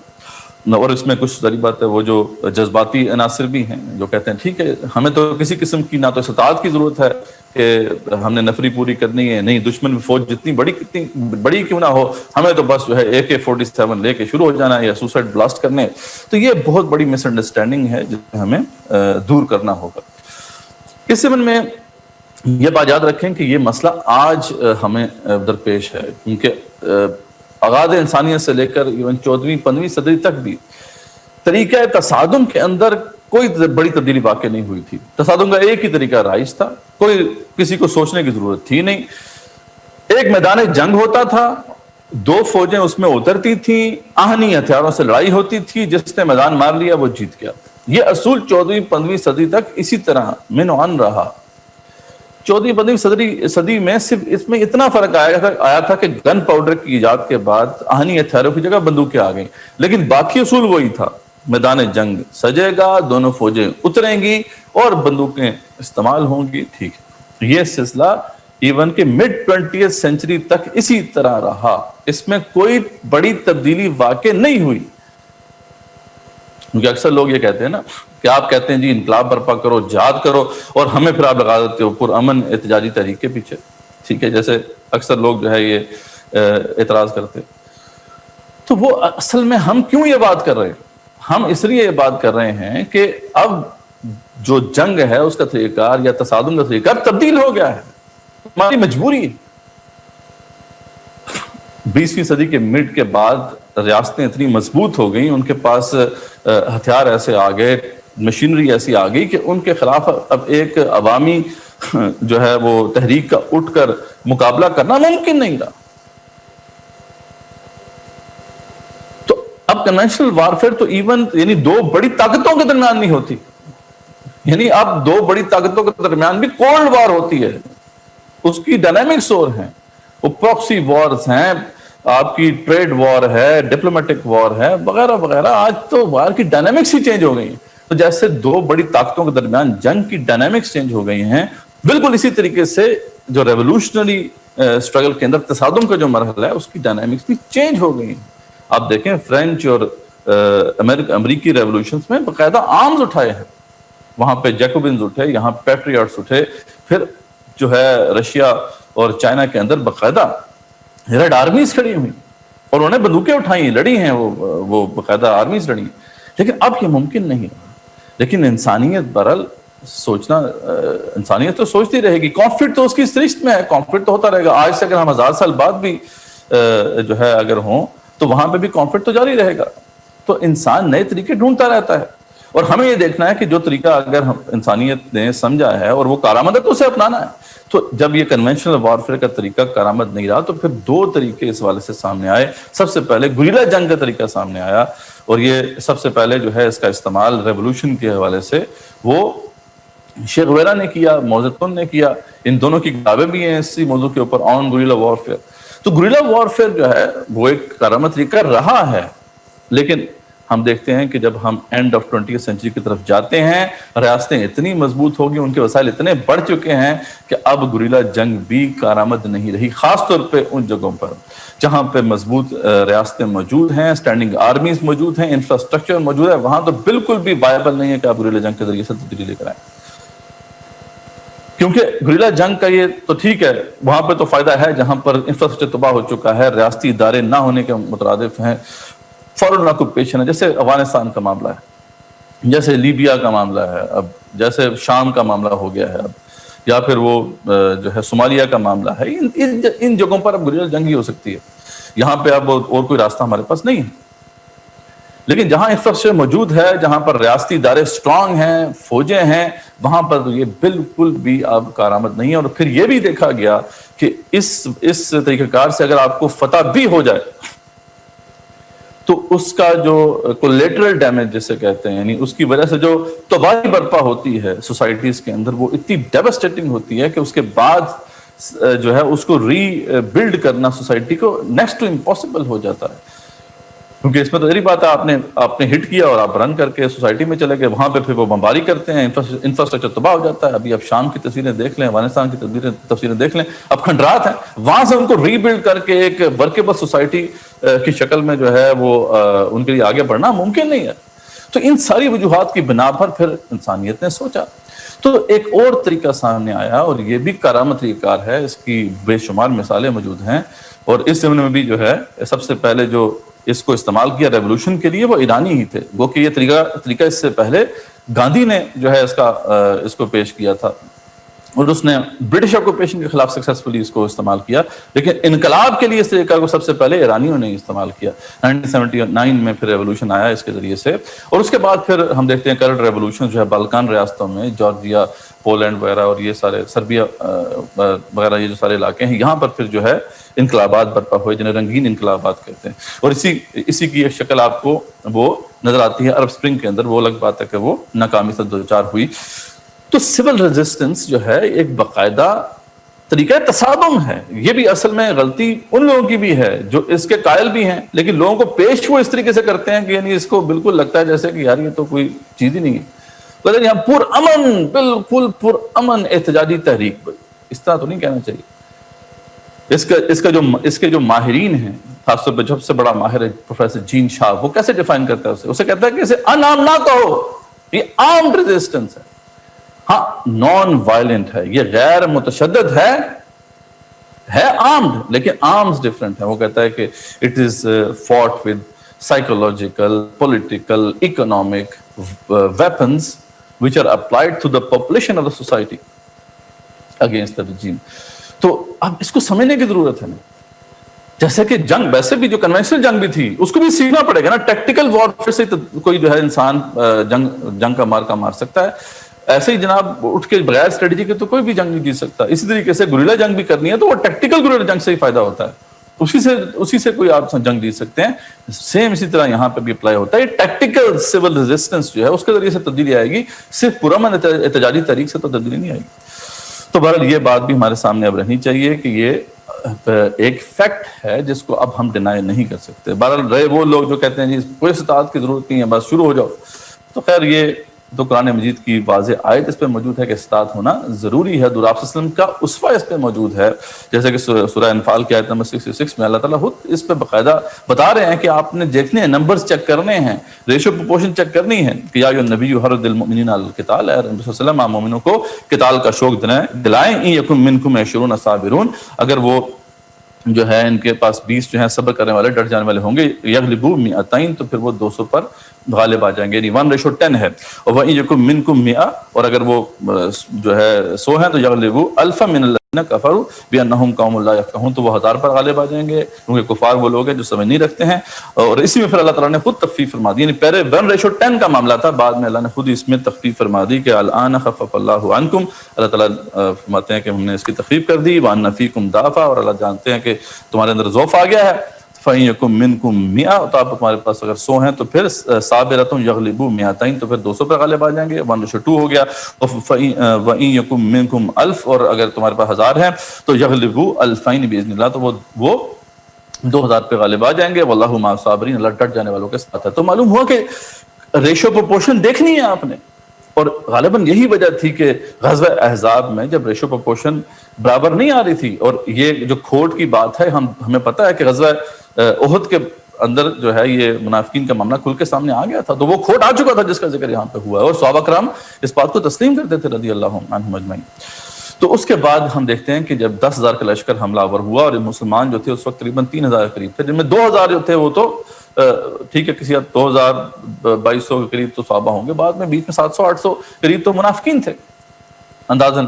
اور اس میں کچھ ذری بات ہے وہ جو جذباتی عناصر بھی ہیں جو کہتے ہیں ٹھیک ہے ہمیں تو کسی قسم کی نہ تو استطاعت کی ضرورت ہے کہ ہم نے نفری پوری کرنی ہے، نہیں دشمن فوج جتنی بڑی کیوں نہ ہو، ہمیں تو بس جو ہے AK-47 لے کے شروع ہو جانا ہے یا سوسائڈ بلاسٹ کرنے. تو یہ بہت بڑی مس انڈرسٹینڈنگ ہے جسے ہمیں دور کرنا ہوگا. اس ضمن میں یہ بات یاد رکھیں کہ یہ مسئلہ آج ہمیں درپیش ہے، کیونکہ آغاز انسانیت سے لے کر 14ویں-15ویں صدی تک بھی طریقہ تصادم کے اندر کوئی بڑی تبدیلی واقع نہیں ہوئی تھی. تصادم کا ایک ہی طریقہ رائج تھا، کوئی کسی کو سوچنے کی ضرورت تھی نہیں. ایک میدان جنگ ہوتا تھا، دو فوجیں اس میں اترتی تھیں، آہنی ہتھیاروں سے لڑائی ہوتی تھی، جس نے میدان مار لیا وہ جیت گیا. یہ اصول 14ویں-15ویں صدی تک اسی طرح من عن رہا. 14ویں-15ویں صدی میں صرف اس میں اتنا فرق آیا تھا کہ گن پاؤڈر کی ایجاد کے بعد آہنی ہتھیاروں کی جگہ بندوقیں آ گئیں، لیکن باقی اصول وہی تھا. میدان جنگ سجے گا، دونوں فوجیں اتریں گی اور بندوقیں استعمال ہوں گی. ٹھیک ہے، یہ سلسلہ ایون کہ mid 20th سینچری تک اسی طرح رہا، اس میں کوئی بڑی تبدیلی واقع نہیں ہوئی. کیونکہ اکثر لوگ یہ کہتے ہیں نا کہ آپ کہتے ہیں جی انقلاب برپا کرو، جہاد کرو، اور ہمیں پھر آپ لگا دیتے ہو پرامن احتجاجی تحریک کے پیچھے. ٹھیک ہے، جیسے اکثر لوگ جو ہے یہ اعتراض کرتے. تو وہ اصل میں ہم کیوں یہ بات کر رہے ہیں؟ ہم اس لیے یہ بات کر رہے ہیں کہ اب جو جنگ ہے اس کا طریقہ کار یا تصادم کا طریقہ کار تبدیل ہو گیا ہے، ہماری مجبوری ہے. 20ویں صدی کے مڈ کے بعد ریاستیں اتنی مضبوط ہو گئیں، ان کے پاس ہتھیار ایسے آ گئے، مشینری ایسی آ گئی کہ ان کے خلاف اب ایک عوامی جو ہے وہ تحریک کا اٹھ کر مقابلہ کرنا ممکن نہیں رہا. تو اب کنونشنل وارفیئر تو ایون یعنی دو بڑی طاقتوں کے درمیان نہیں ہوتی، یعنی اب دو بڑی طاقتوں کے درمیان بھی کولڈ وار ہوتی ہے، اس کی ڈائنامکس اور ہیں، وہ پراکسی وارز ہیں، آپ کی ٹریڈ وار ہے، ڈپلومیٹک وار ہے، وغیرہ وغیرہ. آج تو وار کی ڈائنامکس ہی چینج ہو گئی ہیں. تو جیسے دو بڑی طاقتوں کے درمیان جنگ کی ڈائنامکس چینج ہو گئی ہیں، بالکل اسی طریقے سے جو ریولوشنری اسٹرگل کے اندر تصادم کا جو مرحلہ ہے اس کی ڈائنامکس بھی چینج ہو گئی ہیں. آپ دیکھیں فرینچ اور امریکی ریولوشنز میں باقاعدہ آرمز اٹھائے ہیں، وہاں پہ جیکوبنز اٹھے، یہاں پیٹریاٹس اٹھے. پھر جو ہے رشیا اور چائنا کے اندر باقاعدہ ریڈ آرمیز کھڑی ہوئی اور انہوں نے بندوقیں اٹھائی، لڑی ہیں، وہ باقاعدہ آرمیز لڑی. لیکن اب یہ ممکن نہیں ہے. لیکن انسانیت برحال سوچنا، انسانیت تو سوچتی رہے گی. کانفلکٹ تو اس کی سرشت میں ہے، کانفلکٹ تو ہوتا رہے گا. آج سے اگر ہم 1000 سال بعد بھی جو ہے اگر ہوں تو وہاں پہ بھی کانفلکٹ تو جاری رہے گا. تو انسان نئے طریقے ڈھونڈتا رہتا ہے، اور ہمیں یہ دیکھنا ہے کہ جو طریقہ اگر انسانیت نے سمجھا ہے اور وہ کارآمد ہے تو اسے اپنانا ہے. تو جب یہ کنونشنل وارفیئر کا طریقہ کارآمد نہیں رہا تو پھر دو طریقے اس والے سے سامنے آئے. سب سے پہلے گوریلا جنگ کا طریقہ سامنے آیا، اور یہ سب سے پہلے جو ہے اس کا استعمال ریولوشن کے حوالے سے وہ شیخ ویرا نے کیا، موزتون نے کیا. ان دونوں کی کتابیں بھی ہیں اسی موضوع کے اوپر، آن گوریلا وارفیئر. تو گوریلا وارفیئر جو ہے وہ ایک کارآمد طریقہ رہا ہے، لیکن ہم دیکھتے ہیں کہ جب ہم اینڈ آف 20th سینچری کی طرف جاتے ہیں، ریاستیں اتنی مضبوط ہوگی، ان کے وسائل اتنے بڑھ چکے ہیں کہ اب گوریلا جنگ بھی کارآمد نہیں رہی. خاص طور پہ ان جگہوں پر جہاں پہ مضبوط ریاستیں موجود ہیں، اسٹینڈنگ آرمیز موجود ہیں، انفراسٹرکچر موجود ہے، وہاں تو بالکل بھی وائبل نہیں ہے کہ آپ گوریلا جنگ کے ذریعے سے تبدیلی لے کر آئیں. کیونکہ گوریلا جنگ کا یہ تو ٹھیک ہے، وہاں پہ تو فائدہ ہے جہاں پر انفراسٹرکچر تباہ ہو چکا ہے، ریاستی ادارے نہ ہونے کے مترادف ہیں، فورن آکوپیشن ہے، جیسے افغانستان کا معاملہ ہے، جیسے لیبیا کا معاملہ ہے، اب جیسے شام کا معاملہ ہو گیا ہے اب، یا پھر وہ جو ہے صومالیہ کا معاملہ ہے. ان جگہوں پر اب گوریلا جنگ ہی ہو سکتی ہے. یہاں پہ اب اور کوئی راستہ ہمارے پاس نہیں ہے. لیکن جہاں انفراسٹرکچر موجود ہے، جہاں پر ریاستی ادارے سٹرونگ ہیں، فوجیں ہیں، وہاں پر یہ بالکل بھی اب کارآمد نہیں ہے. اور پھر یہ بھی دیکھا گیا کہ اس طریقہ کار سے اگر آپ کو فتح بھی ہو جائے تو اس کا جو کولیٹرل ڈیمیج جسے کہتے ہیں، یعنی اس کی وجہ سے جو تباہی برپا ہوتی ہے سوسائٹیز کے اندر، وہ اتنی ڈیوسٹیٹنگ ہوتی ہے کہ اس کے بعد جو ہے اس کو ری بلڈ کرنا سوسائٹی کو نیکسٹ ٹو امپاسبل ہو جاتا ہے. کیونکہ اس میں تو ظاہری بات ہے آپ نے ہٹ کیا اور آپ رن کر کے سوسائٹی میں چلے گئے, وہاں پہ پھر وہ بمباری کرتے ہیں, انفراسٹرکچر تباہ ہو جاتا ہے. ابھی آپ شام کی تصویریں دیکھ لیں, افغانستان کی تصویریں دیکھ لیں, اب کھنڈرات ہیں, وہاں سے ان کو ری بلڈ کر کے ایک ورکیبل سوسائٹی کی شکل میں جو ہے وہ ان کے لیے آگے بڑھنا ممکن نہیں ہے. تو ان ساری وجوہات کی بنا پر پھر انسانیت نے سوچا تو ایک اور طریقہ سامنے آیا, اور یہ بھی کارآمد طریقہ کار ہے, اس کی بے شمار مثالیں موجود ہیں. اور اس زمانے میں بھی جو ہے سب سے پہلے جو اس کو استعمال کیا ریولوشن کے لیے وہ ایرانی ہی تھے. وہ کہ یہ طریقہ اس سے پہلے گاندھی نے جو ہے اس کو پیش کیا تھا, اور اس نے برٹش آکوپیشن کے خلاف سکسیسفلی اس کو استعمال کیا. لیکن انقلاب کے لیے اس طریقہ کو سب سے پہلے ایرانیوں نے استعمال کیا. 1979 میں پھر ریولوشن آیا اس کے ذریعے سے, اور اس کے بعد پھر ہم دیکھتے ہیں کرنٹ ریولوشن جو ہے بالکان ریاستوں میں, جارجیا, پولینڈ وغیرہ اور یہ سارے سربیا وغیرہ یہ جو سارے علاقے ہیں, یہاں پر پھر جو ہے انقلابات برپا ہوئے جنہیں رنگین انقلابات کہتے ہیں. اور اسی کی ایک شکل آپ کو وہ نظر آتی ہے عرب سپرنگ کے اندر. وہ الگ بات ہے کہ وہ ناکامی سے دوچار ہوئی. تو سول ریزسٹنس جو ہے ایک باقاعدہ طریقہ تصادم ہے. یہ بھی اصل میں غلطی ان لوگوں کی بھی ہے جو اس کے قائل بھی ہیں, لیکن لوگوں کو پیش وہ اس طریقے سے کرتے ہیں کہ یعنی اس کو بالکل لگتا ہے جیسے کہ یار یہ تو کوئی چیز ہی نہیں ہے. لیکن یہاں پرامن, بالکل پرامن احتجاجی تحریک, اس طرح تو نہیں کہنا چاہیے. اس کے جو ماہرین ہیں, خاص طور پہ سب سے بڑا ماہر ہے پروفیسر جین شاہ, وہ کیسے ڈیفائن کرتا ہے اسے کہتا ہے کہ اسے ان آرمڈ نہ کہو, یہ آرمڈ ریزسٹنس ہے. ہاں نان وائلنٹ ہے, یہ غیر متشدد ہے آرمڈ, لیکن آرمز ڈفرنٹ ہیں. وہ کہتا ہے کہ it is fought with psychological, political, economic weapons which are applied to the population of the society against the regime. تو اب اس کو سمجھنے کی ضرورت ہے نا. جیسے کہ جنگ, ویسے بھی جو کنونشنل جنگ بھی تھی اس کو بھی سیکھنا پڑے گا نا. ٹیکٹیکل وارفیئر سے کوئی جو ہے انسان جنگ کا مار سکتا ہے, ایسے ہی جناب اٹھ کے بغیر اسٹریٹجی کے تو کوئی بھی جنگ نہیں جیت سکتا. اسی طریقے سے گوریلا جنگ بھی کرنی ہے تو وہ ٹیکٹیکل گوریلا جنگ سے ہی فائدہ ہوتا ہے, اسی سے کوئی آپ جنگ جیت سکتے ہیں. سیم اسی طرح یہاں پہ بھی اپلائی ہوتا ہے. ٹیکٹیکل سول ریزسٹنس جو ہے اس کے ذریعے سے تبدیلی آئے گی, صرف پرامن احتجاجی تحریک سے تو تبدیلی نہیں آئے گی. تو بہرحال یہ بات بھی ہمارے سامنے اب رہنی چاہیے کہ یہ ایک فیکٹ ہے جس کو اب ہم ڈینائی نہیں کر سکتے. بہرحال رہے وہ لوگ جو کہتے ہیں جی کوئی استاد کی ضرورت نہیں ہے, بس شروع ہو جاؤ, تو خیر یہ تو قرآن مجید کی واضح آیت اس پہ موجود ہے کہ استاد ہونا ضروری ہے. حضور آپ صلی اللہ علیہ وسلم کا اسوہ اس پہ موجود ہے, جیسے کہ سورہ انفال کی آیت نمبر 66 میں اللہ تعالیٰ خود اس پہ باقاعدہ بتا رہے ہیں کہ آپ نے دیکھنے ہیں, نمبرز چیک کرنے ہیں, ریشو پروپورشن چیک کرنی ہے کہ یا ایھا النبی حرض المؤمنین علی القتال, اے رسول صلی اللہ علیہ وسلم آپ مومنوں کو قتال کا شوق دلائیں. ان یکن منکم 20 صابرون, اگر وہ جو ہے ان کے پاس 20 جو ہیں صبر کرنے والے, ڈٹ جانے والے ہوں گے, یغلبوا 200 تو پھر وہ 200 پر غالب آ جائیں گے, یعنی 1:10 ہے. اور وَإِن يَكُن مِّنكُم 100, اور اگر وہ جو ہے 100 ہیں تو یغلبوا 1000 من الذین کفروا بأنہم قوم لا یفقہون, تو وہ 1000 پر غالب آ جائیں گے کیونکہ کفار وہ لوگ ہیں جو سمجھ نہیں رکھتے ہیں. اور اسی میں پھر اللہ تعالیٰ نے خود تخفیف فرما دی, یعنی پہلے 1:10 کا معاملہ تھا, بعد میں اللہ نے خود اس میں تخفیف فرما دی کہ الآن خفف اللہ عنکم, اللہ تعالیٰ فرماتے ہیں کہ ہم نے اس کی تخفیف کر دی. وَأَنَّ فِيكُمْ ضَعْفًا, اور اللہ جانتے ہیں کہ تمہارے اندر ضعف آ گیا ہے. فَإِن يَكُن مِّنكُم 100, تو آپ تمہارے پاس اگر 100 ہیں تو پھر صابرۃ یغلبوا 200, تو پھر 200 پر غالب آ جائیں گے. 1:2 ہو گیا. وَإِن يَكُن مِّنكُم 1000, اور اگر تمہارے پاس 1000 ہیں تو یغلبوا 2000 بإذن اللہ, تو وہ 2000 پہ غالب آ جائیں گے. واللہ مع الصابرین, اللہ ڈٹ جانے والوں کے ساتھ ہے. تو معلوم ہوا کہ ریشو پروپورشن دیکھنی ہے آپ نے, اور غالباً یہی وجہ تھی کہ غزوہ احزاب میں جب ریشو پروپورشن برابر نہیں آ رہی تھی, اور یہ جو کھوٹ کی بات ہے ہمیں پتہ ہے کہ غزوہ احد کے اندر جو ہے یہ منافقین کا معاملہ کھل کے سامنے آ گیا تھا, تو وہ کھوٹ آ چکا تھا جس کا ذکر یہاں پہ ہوا ہے, اور صحابہ کرام اس بات کو تسلیم کرتے تھے رضی اللہ عنہم اجمعین. تو اس کے بعد ہم دیکھتے ہیں کہ جب 10,000 کا لشکر حملہ آور ہوا, اور مسلمان جو تھے اس وقت تقریباً 3,000 کے قریب تھے, جن میں 2,000 جو تھے وہ تو ٹھیک ہے کسی 2,200 کے قریب تو صحابہ ہوں گے, بعد میں بیچ میں 700-800 قریب تو منافقین تھے اندازاً.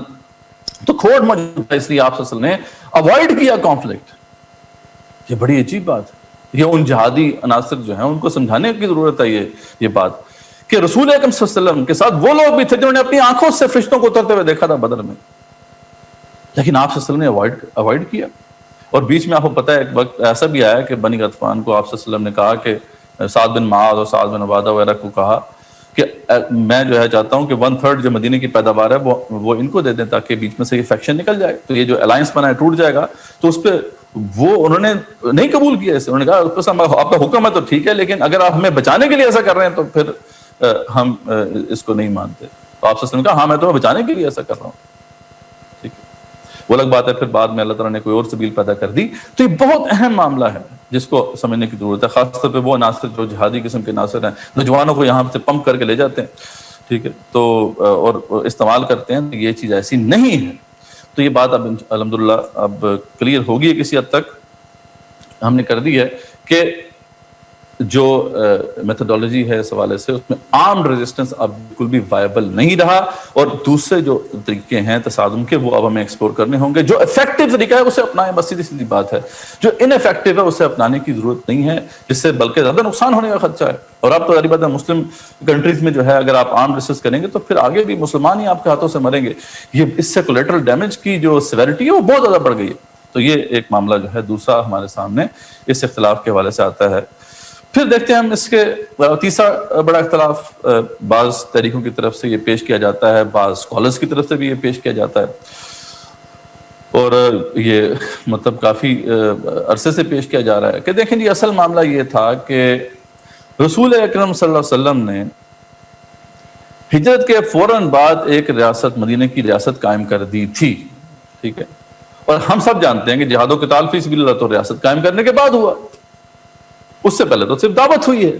تو کھوٹ موجود ہے, اس لیے آپ صلی اللہ علیہ وسلم نے اوائڈ کیا کانفلکٹ. یہ بڑی عجیب بات ہے, یہ ان جہادی عناصر جو ہیں ان کو سمجھانے کی ضرورت ہے یہ بات کہ رسول اکرم صلی اللہ علیہ وسلم کے ساتھ وہ لوگ بھی تھے جنہوں نے اپنی آنکھوں سے فرشتوں کو اترتے ہوئے دیکھا تھا بدر میں, لیکن آپ صلی اللہ علیہ وسلم نے اوائڈ کیا. اور بیچ میں آپ کو پتہ ہے ایک وقت ایسا بھی آیا کہ بنی غطفان کو آپ صلی اللہ علیہ وسلم نے کہا کہ سعد بن معاذ اور سعد بن عبادہ وغیرہ کو کہا کہ میں جو ہے چاہتا ہوں کہ 1/3 جو مدینے کی پیداوار ہے وہ ان کو دے دیں تاکہ بیچ میں سے یہ فیکشن نکل جائے. تو یہ جو الائنس بنا ہے ٹوٹ جائے گا. تو اس پہ وہ انہوں نے نہیں قبول کیا اسے. انہوں نے کہا آپ کا حکم ہے تو ٹھیک ہے, لیکن اگر آپ ہمیں بچانے کے لیے ایسا کر رہے ہیں تو پھر ہم اس کو نہیں مانتے. تو آپ سے نے کہا ہاں میں تمہیں بچانے کے لیے ایسا کر رہا ہوں. ٹھیک ہے, وہ الگ بات ہے پھر بعد میں اللہ تعالیٰ نے کوئی اور سبیل پیدا کر دی. تو یہ بہت اہم معاملہ ہے جس کو سمجھنے کی ضرورت ہے, خاص طور پہ وہ عناصر جو جہادی قسم کے عناصر ہیں, نوجوانوں کو یہاں سے پمپ کر کے لے جاتے ہیں. ٹھیک ہے, تو اور استعمال کرتے ہیں. یہ چیز ایسی نہیں ہے. تو یہ بات اب الحمدللہ اب کلیئر ہوگی کسی حد تک, ہم نے کر دی ہے کہ جو میتھڈالوجی ہے اس حوالے سے اس میں آرمڈ ریزسٹنس اب بالکل بھی وائبل نہیں رہا, اور دوسرے جو طریقے ہیں تصادم کے وہ اب ہمیں ایکسپلور کرنے ہوں گے. جو افیکٹو طریقہ ہے اسے اپنائیں, بس سیدھی سیدھی بات ہے. جو ان افیکٹو ہے اسے اپنانے کی ضرورت نہیں ہے, جس سے بلکہ زیادہ نقصان ہونے کا خدشہ ہے. اور اب تو ظاہر بات ہے مسلم کنٹریز میں جو ہے اگر آپ آرمڈ ریزسٹ کریں گے تو پھر آگے بھی مسلمان ہی آپ کے ہاتھوں سے مریں گے. یہ اس سے کولیٹرل ڈیمیج کی جو سیویرٹی ہے وہ بہت زیادہ بڑھ گئی ہے. تو یہ ایک معاملہ جو ہے دوسرا ہمارے سامنے اس اختلاف کے حوالے سے آتا ہے. پھر دیکھتے ہیں ہم اس کے تیسرا بڑا اختلاف بعض تحریکوں کی طرف سے یہ پیش کیا جاتا ہے, بعض اسکالرس کی طرف سے بھی یہ پیش کیا جاتا ہے, اور یہ مطلب کافی عرصے سے پیش کیا جا رہا ہے کہ دیکھیں جی اصل معاملہ یہ تھا کہ رسول اکرم صلی اللہ علیہ وسلم نے ہجرت کے فوراً بعد ایک ریاست, مدینہ کی ریاست قائم کر دی تھی. ٹھیک ہے, اور ہم سب جانتے ہیں کہ جہاد و قتال فی سبیل اللہ تو ریاست قائم کرنے کے بعد ہوا, اس سے پہلے تو صرف دعوت ہوئی ہے.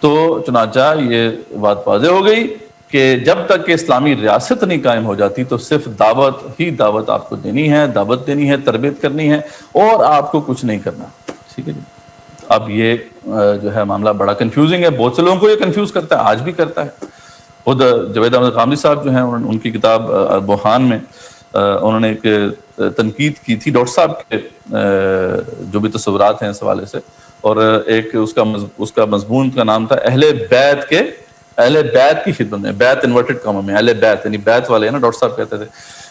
تو چنانچہ یہ بات واضح ہو گئی کہ جب تک کہ اسلامی ریاست نہیں قائم ہو جاتی تو صرف دعوت ہی دعوت آپ کو دینی ہے, دعوت دینی ہے, تربیت کرنی ہے, اور آپ کو کچھ نہیں کرنا. ٹھیک ہے جی. اب یہ جو ہے معاملہ بڑا کنفیوزنگ ہے, بہت سے لوگوں کو یہ کنفیوز کرتا ہے, آج بھی کرتا ہے. خود جوید احمد غامدی صاحب جو ہیں ان کی کتاب بوحان میں انہوں نے ایک تنقید کی تھی ڈاکٹر صاحب کے جو بھی تصورات ہیں اس حوالے سے, اور ایک اس کا مضمون کا نام تھا اہل بیت کی خدمت میں, بیت انورٹڈ کاموں میں, اہل بیت یعنی بیت والے ہیں نا, ڈاکٹر صاحب کہتے تھے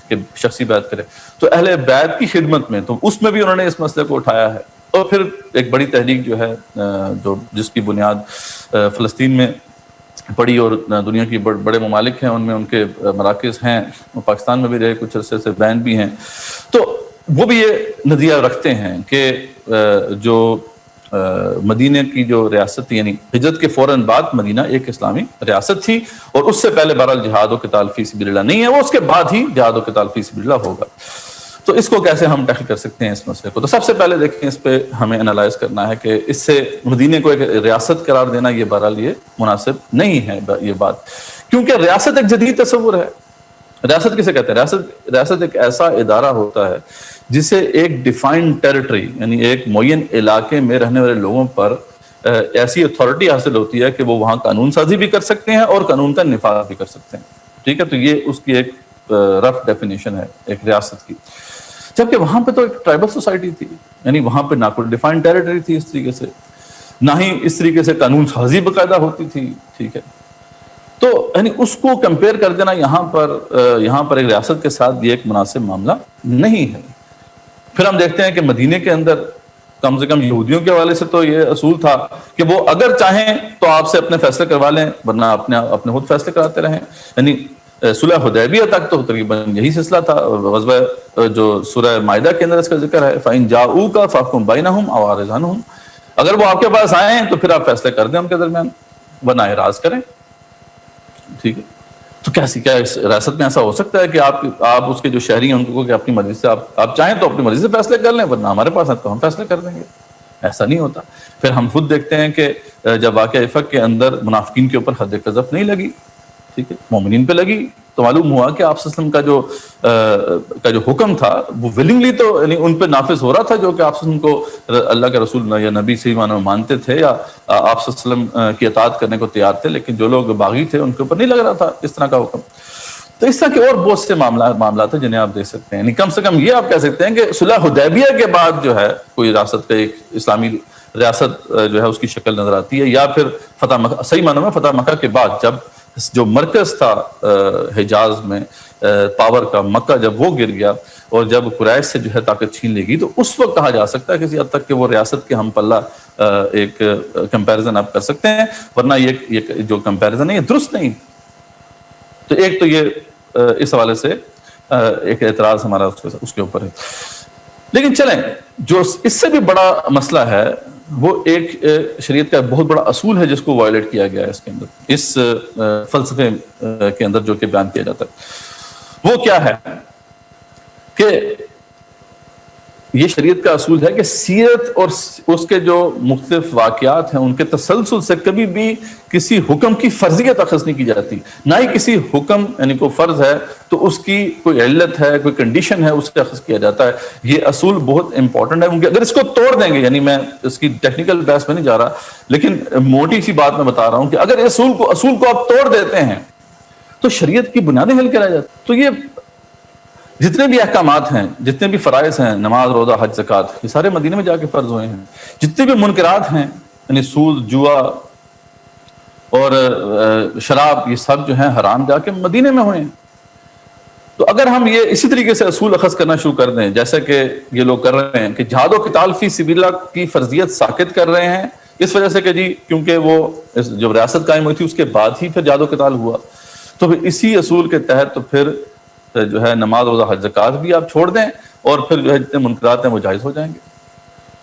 کہ شخصی بیت کرے, تو اہل بیت کی خدمت میں, تو اس میں بھی انہوں نے اس مسئلے کو اٹھایا ہے. اور پھر ایک بڑی تحریک جو ہے جس کی بنیاد فلسطین میں پڑی, اور دنیا کی بڑے ممالک ہیں ان میں ان کے مراکز ہیں, پاکستان میں بھی رہے کچھ عرصے سے, بین بھی ہیں, تو وہ بھی یہ نظریہ رکھتے ہیں کہ جو مدینہ کی جو ریاست یعنی ہجرت کے فوراً بعد مدینہ ایک اسلامی ریاست تھی, اور اس سے پہلے بہرحال جہاد و قتال فی سبیل اللہ نہیں ہے, وہ اس کے بعد ہی جہاد و قتال فی سبیل اللہ ہوگا. تو اس کو کیسے ہم ٹیکل کر سکتے ہیں اس مسئلے کو؟ تو سب سے پہلے دیکھیں اس پہ ہمیں انالائز کرنا ہے کہ اس سے مدینہ کو ایک ریاست قرار دینا یہ بہرحال یہ مناسب نہیں ہے یہ بات, کیونکہ ریاست ایک جدید تصور ہے. ریاست کسے کہتے ہیں؟ ریاست ایک ایسا ادارہ ہوتا ہے جسے ایک ڈیفائنڈ ٹیریٹری یعنی ایک معین علاقے میں رہنے والے لوگوں پر ایسی اتھارٹی حاصل ہوتی ہے کہ وہ وہاں قانون سازی بھی کر سکتے ہیں اور قانون کا نفاذ بھی کر سکتے ہیں. ٹھیک ہے, تو یہ اس کی ایک رف ڈیفینیشن ہے ایک ریاست کی. جبکہ وہاں پہ تو ایک ٹرائبل سوسائٹی تھی, یعنی وہاں پہ نہ کوئی ڈیفائنڈ ٹیریٹری تھی اس طریقے سے, نہ ہی اس طریقے سے قانون سازی باقاعدہ ہوتی تھی. ٹھیک ہے, تو یعنی اس کو کمپیئر کر دینا یہاں پر ایک ریاست کے ساتھ یہ ایک مناسب معاملہ نہیں ہے. پھر ہم دیکھتے ہیں کہ مدینے کے اندر کم سے کم یہودیوں کے حوالے سے تو یہ اصول تھا کہ وہ اگر چاہیں تو آپ سے اپنے فیصلے کروا لیں, ورنہ اپنے خود فیصلے کراتے رہیں. یعنی صلح حدیبیہ تک تو تقریباً یہی سلسلہ تھا. غزوہ جو سورہ مائدہ کے اندر اس کا ذکر ہے, فَإِن جَاءُوكَ فَاحْكُم بَيْنَهُمْ أَوْ أَعْرِضْ عَنْهُمْ, اگر وہ آپ کے پاس آئیں تو پھر آپ فیصلے کر دیں ان کے درمیان, ورنہ اعراض کریں. ٹھیک ہے, تو کیا اس ریاست میں ایسا ہو سکتا ہے کہ آپ اس کے جو شہری ہیں ان کو کہ اپنی مرضی سے آپ چاہیں تو اپنی مرضی سے فیصلے کر لیں, ورنہ ہمارے پاس آئیں تو ہم فیصلے کر دیں گے؟ ایسا نہیں ہوتا. پھر ہم خود دیکھتے ہیں کہ جب واقعہ افق کے اندر منافقین کے اوپر حد قذف نہیں لگی, ٹھیک ہے, مومنین پہ لگی, تو معلوم ہوا کہ آپ صلی اللہ علیہ وسلم کا جو حکم تھا وہ ولنگلی تو یعنی ان پہ نافذ ہو رہا تھا, جو کہ آپ صلی اللہ علیہ وسلم کو اللہ کے رسول یا نبی صحیح معنی میں مانتے تھے یا آپ صلی اللہ علیہ وسلم کی اطاعت کرنے کو تیار تھے, لیکن جو لوگ باغی تھے ان کے اوپر نہیں لگ رہا تھا اس طرح کا حکم. تو اس طرح کے اور بہت سے معاملات ہیں جنہیں آپ دیکھ سکتے ہیں. یعنی کم سے کم یہ آپ کہہ سکتے ہیں کہ صلح حدیبیہ کے بعد جو ہے کوئی ریاست کا ایک اسلامی ریاست جو ہے اس کی شکل نظر آتی ہے, یا پھر فتح مکہ, صحیح معنی میں فتح مکہ کے بعد جب جو مرکز تھا حجاز میں پاور کا, مکہ جب وہ گر گیا اور جب قریش سے جو ہے طاقت چھین لے گی تو اس وقت کہا جا سکتا ہے کسی حد تک کہ وہ ریاست کے ہم پلہ ایک کمپیریزن آپ کر سکتے ہیں، ورنہ یہ جو کمپیریزن ہے یہ درست نہیں۔ تو ایک تو یہ اس حوالے سے ایک اعتراض ہمارا اس کے اوپر ہے۔ لیکن چلیں، جو اس سے بھی بڑا مسئلہ ہے وہ ایک شریعت کا بہت بڑا اصول ہے جس کو وائلیٹ کیا گیا ہے اس کے اندر، اس فلسفے کے اندر جو کہ بیان کیا جاتا ہے۔ وہ کیا ہے کہ یہ شریعت کا اصول ہے کہ سیرت اور اس کے جو مختلف واقعات ہیں ان کے تسلسل سے کبھی بھی کسی حکم کی فرضیت اخذ نہیں کی جاتی، نہ ہی کسی حکم یعنی کوئی فرض ہے تو اس کی کوئی علت ہے، کوئی کنڈیشن ہے، اس سے اخذ کیا جاتا ہے۔ یہ اصول بہت امپورٹنٹ ہے، کیونکہ اگر اس کو توڑ دیں گے، یعنی میں اس کی ٹیکنیکل بحث میں نہیں جا رہا، لیکن موٹی سی بات میں بتا رہا ہوں کہ اگر اصول کو آپ توڑ دیتے ہیں تو شریعت کی بنیادیں ہل کے رہ جاتی۔ تو یہ جتنے بھی احکامات ہیں، جتنے بھی فرائض ہیں، نماز، روزہ، حج، زکوٰۃ، یہ سارے مدینے میں جا کے فرض ہوئے ہیں۔ جتنے بھی منکرات ہیں یعنی سود، جوا اور شراب، یہ سب جو ہیں حرام جا کے مدینے میں ہوئے ہیں۔ تو اگر ہم یہ اسی طریقے سے اصول اخذ کرنا شروع کر دیں جیسا کہ یہ لوگ کر رہے ہیں کہ جہاد و قتال فی سبیل اللہ کی فرضیت ساقط کر رہے ہیں اس وجہ سے کہ جی کیونکہ وہ جب ریاست قائم ہوئی تھی اس کے بعد ہی پھر جہاد و قتال ہوا، تو پھر اسی اصول کے تحت تو پھر جو ہے نماز، روزہ، حج، زکوٰۃ بھی آپ چھوڑ دیں اور پھر جو ہے جتنے منکرات ہیں وہ جائز ہو جائیں گے۔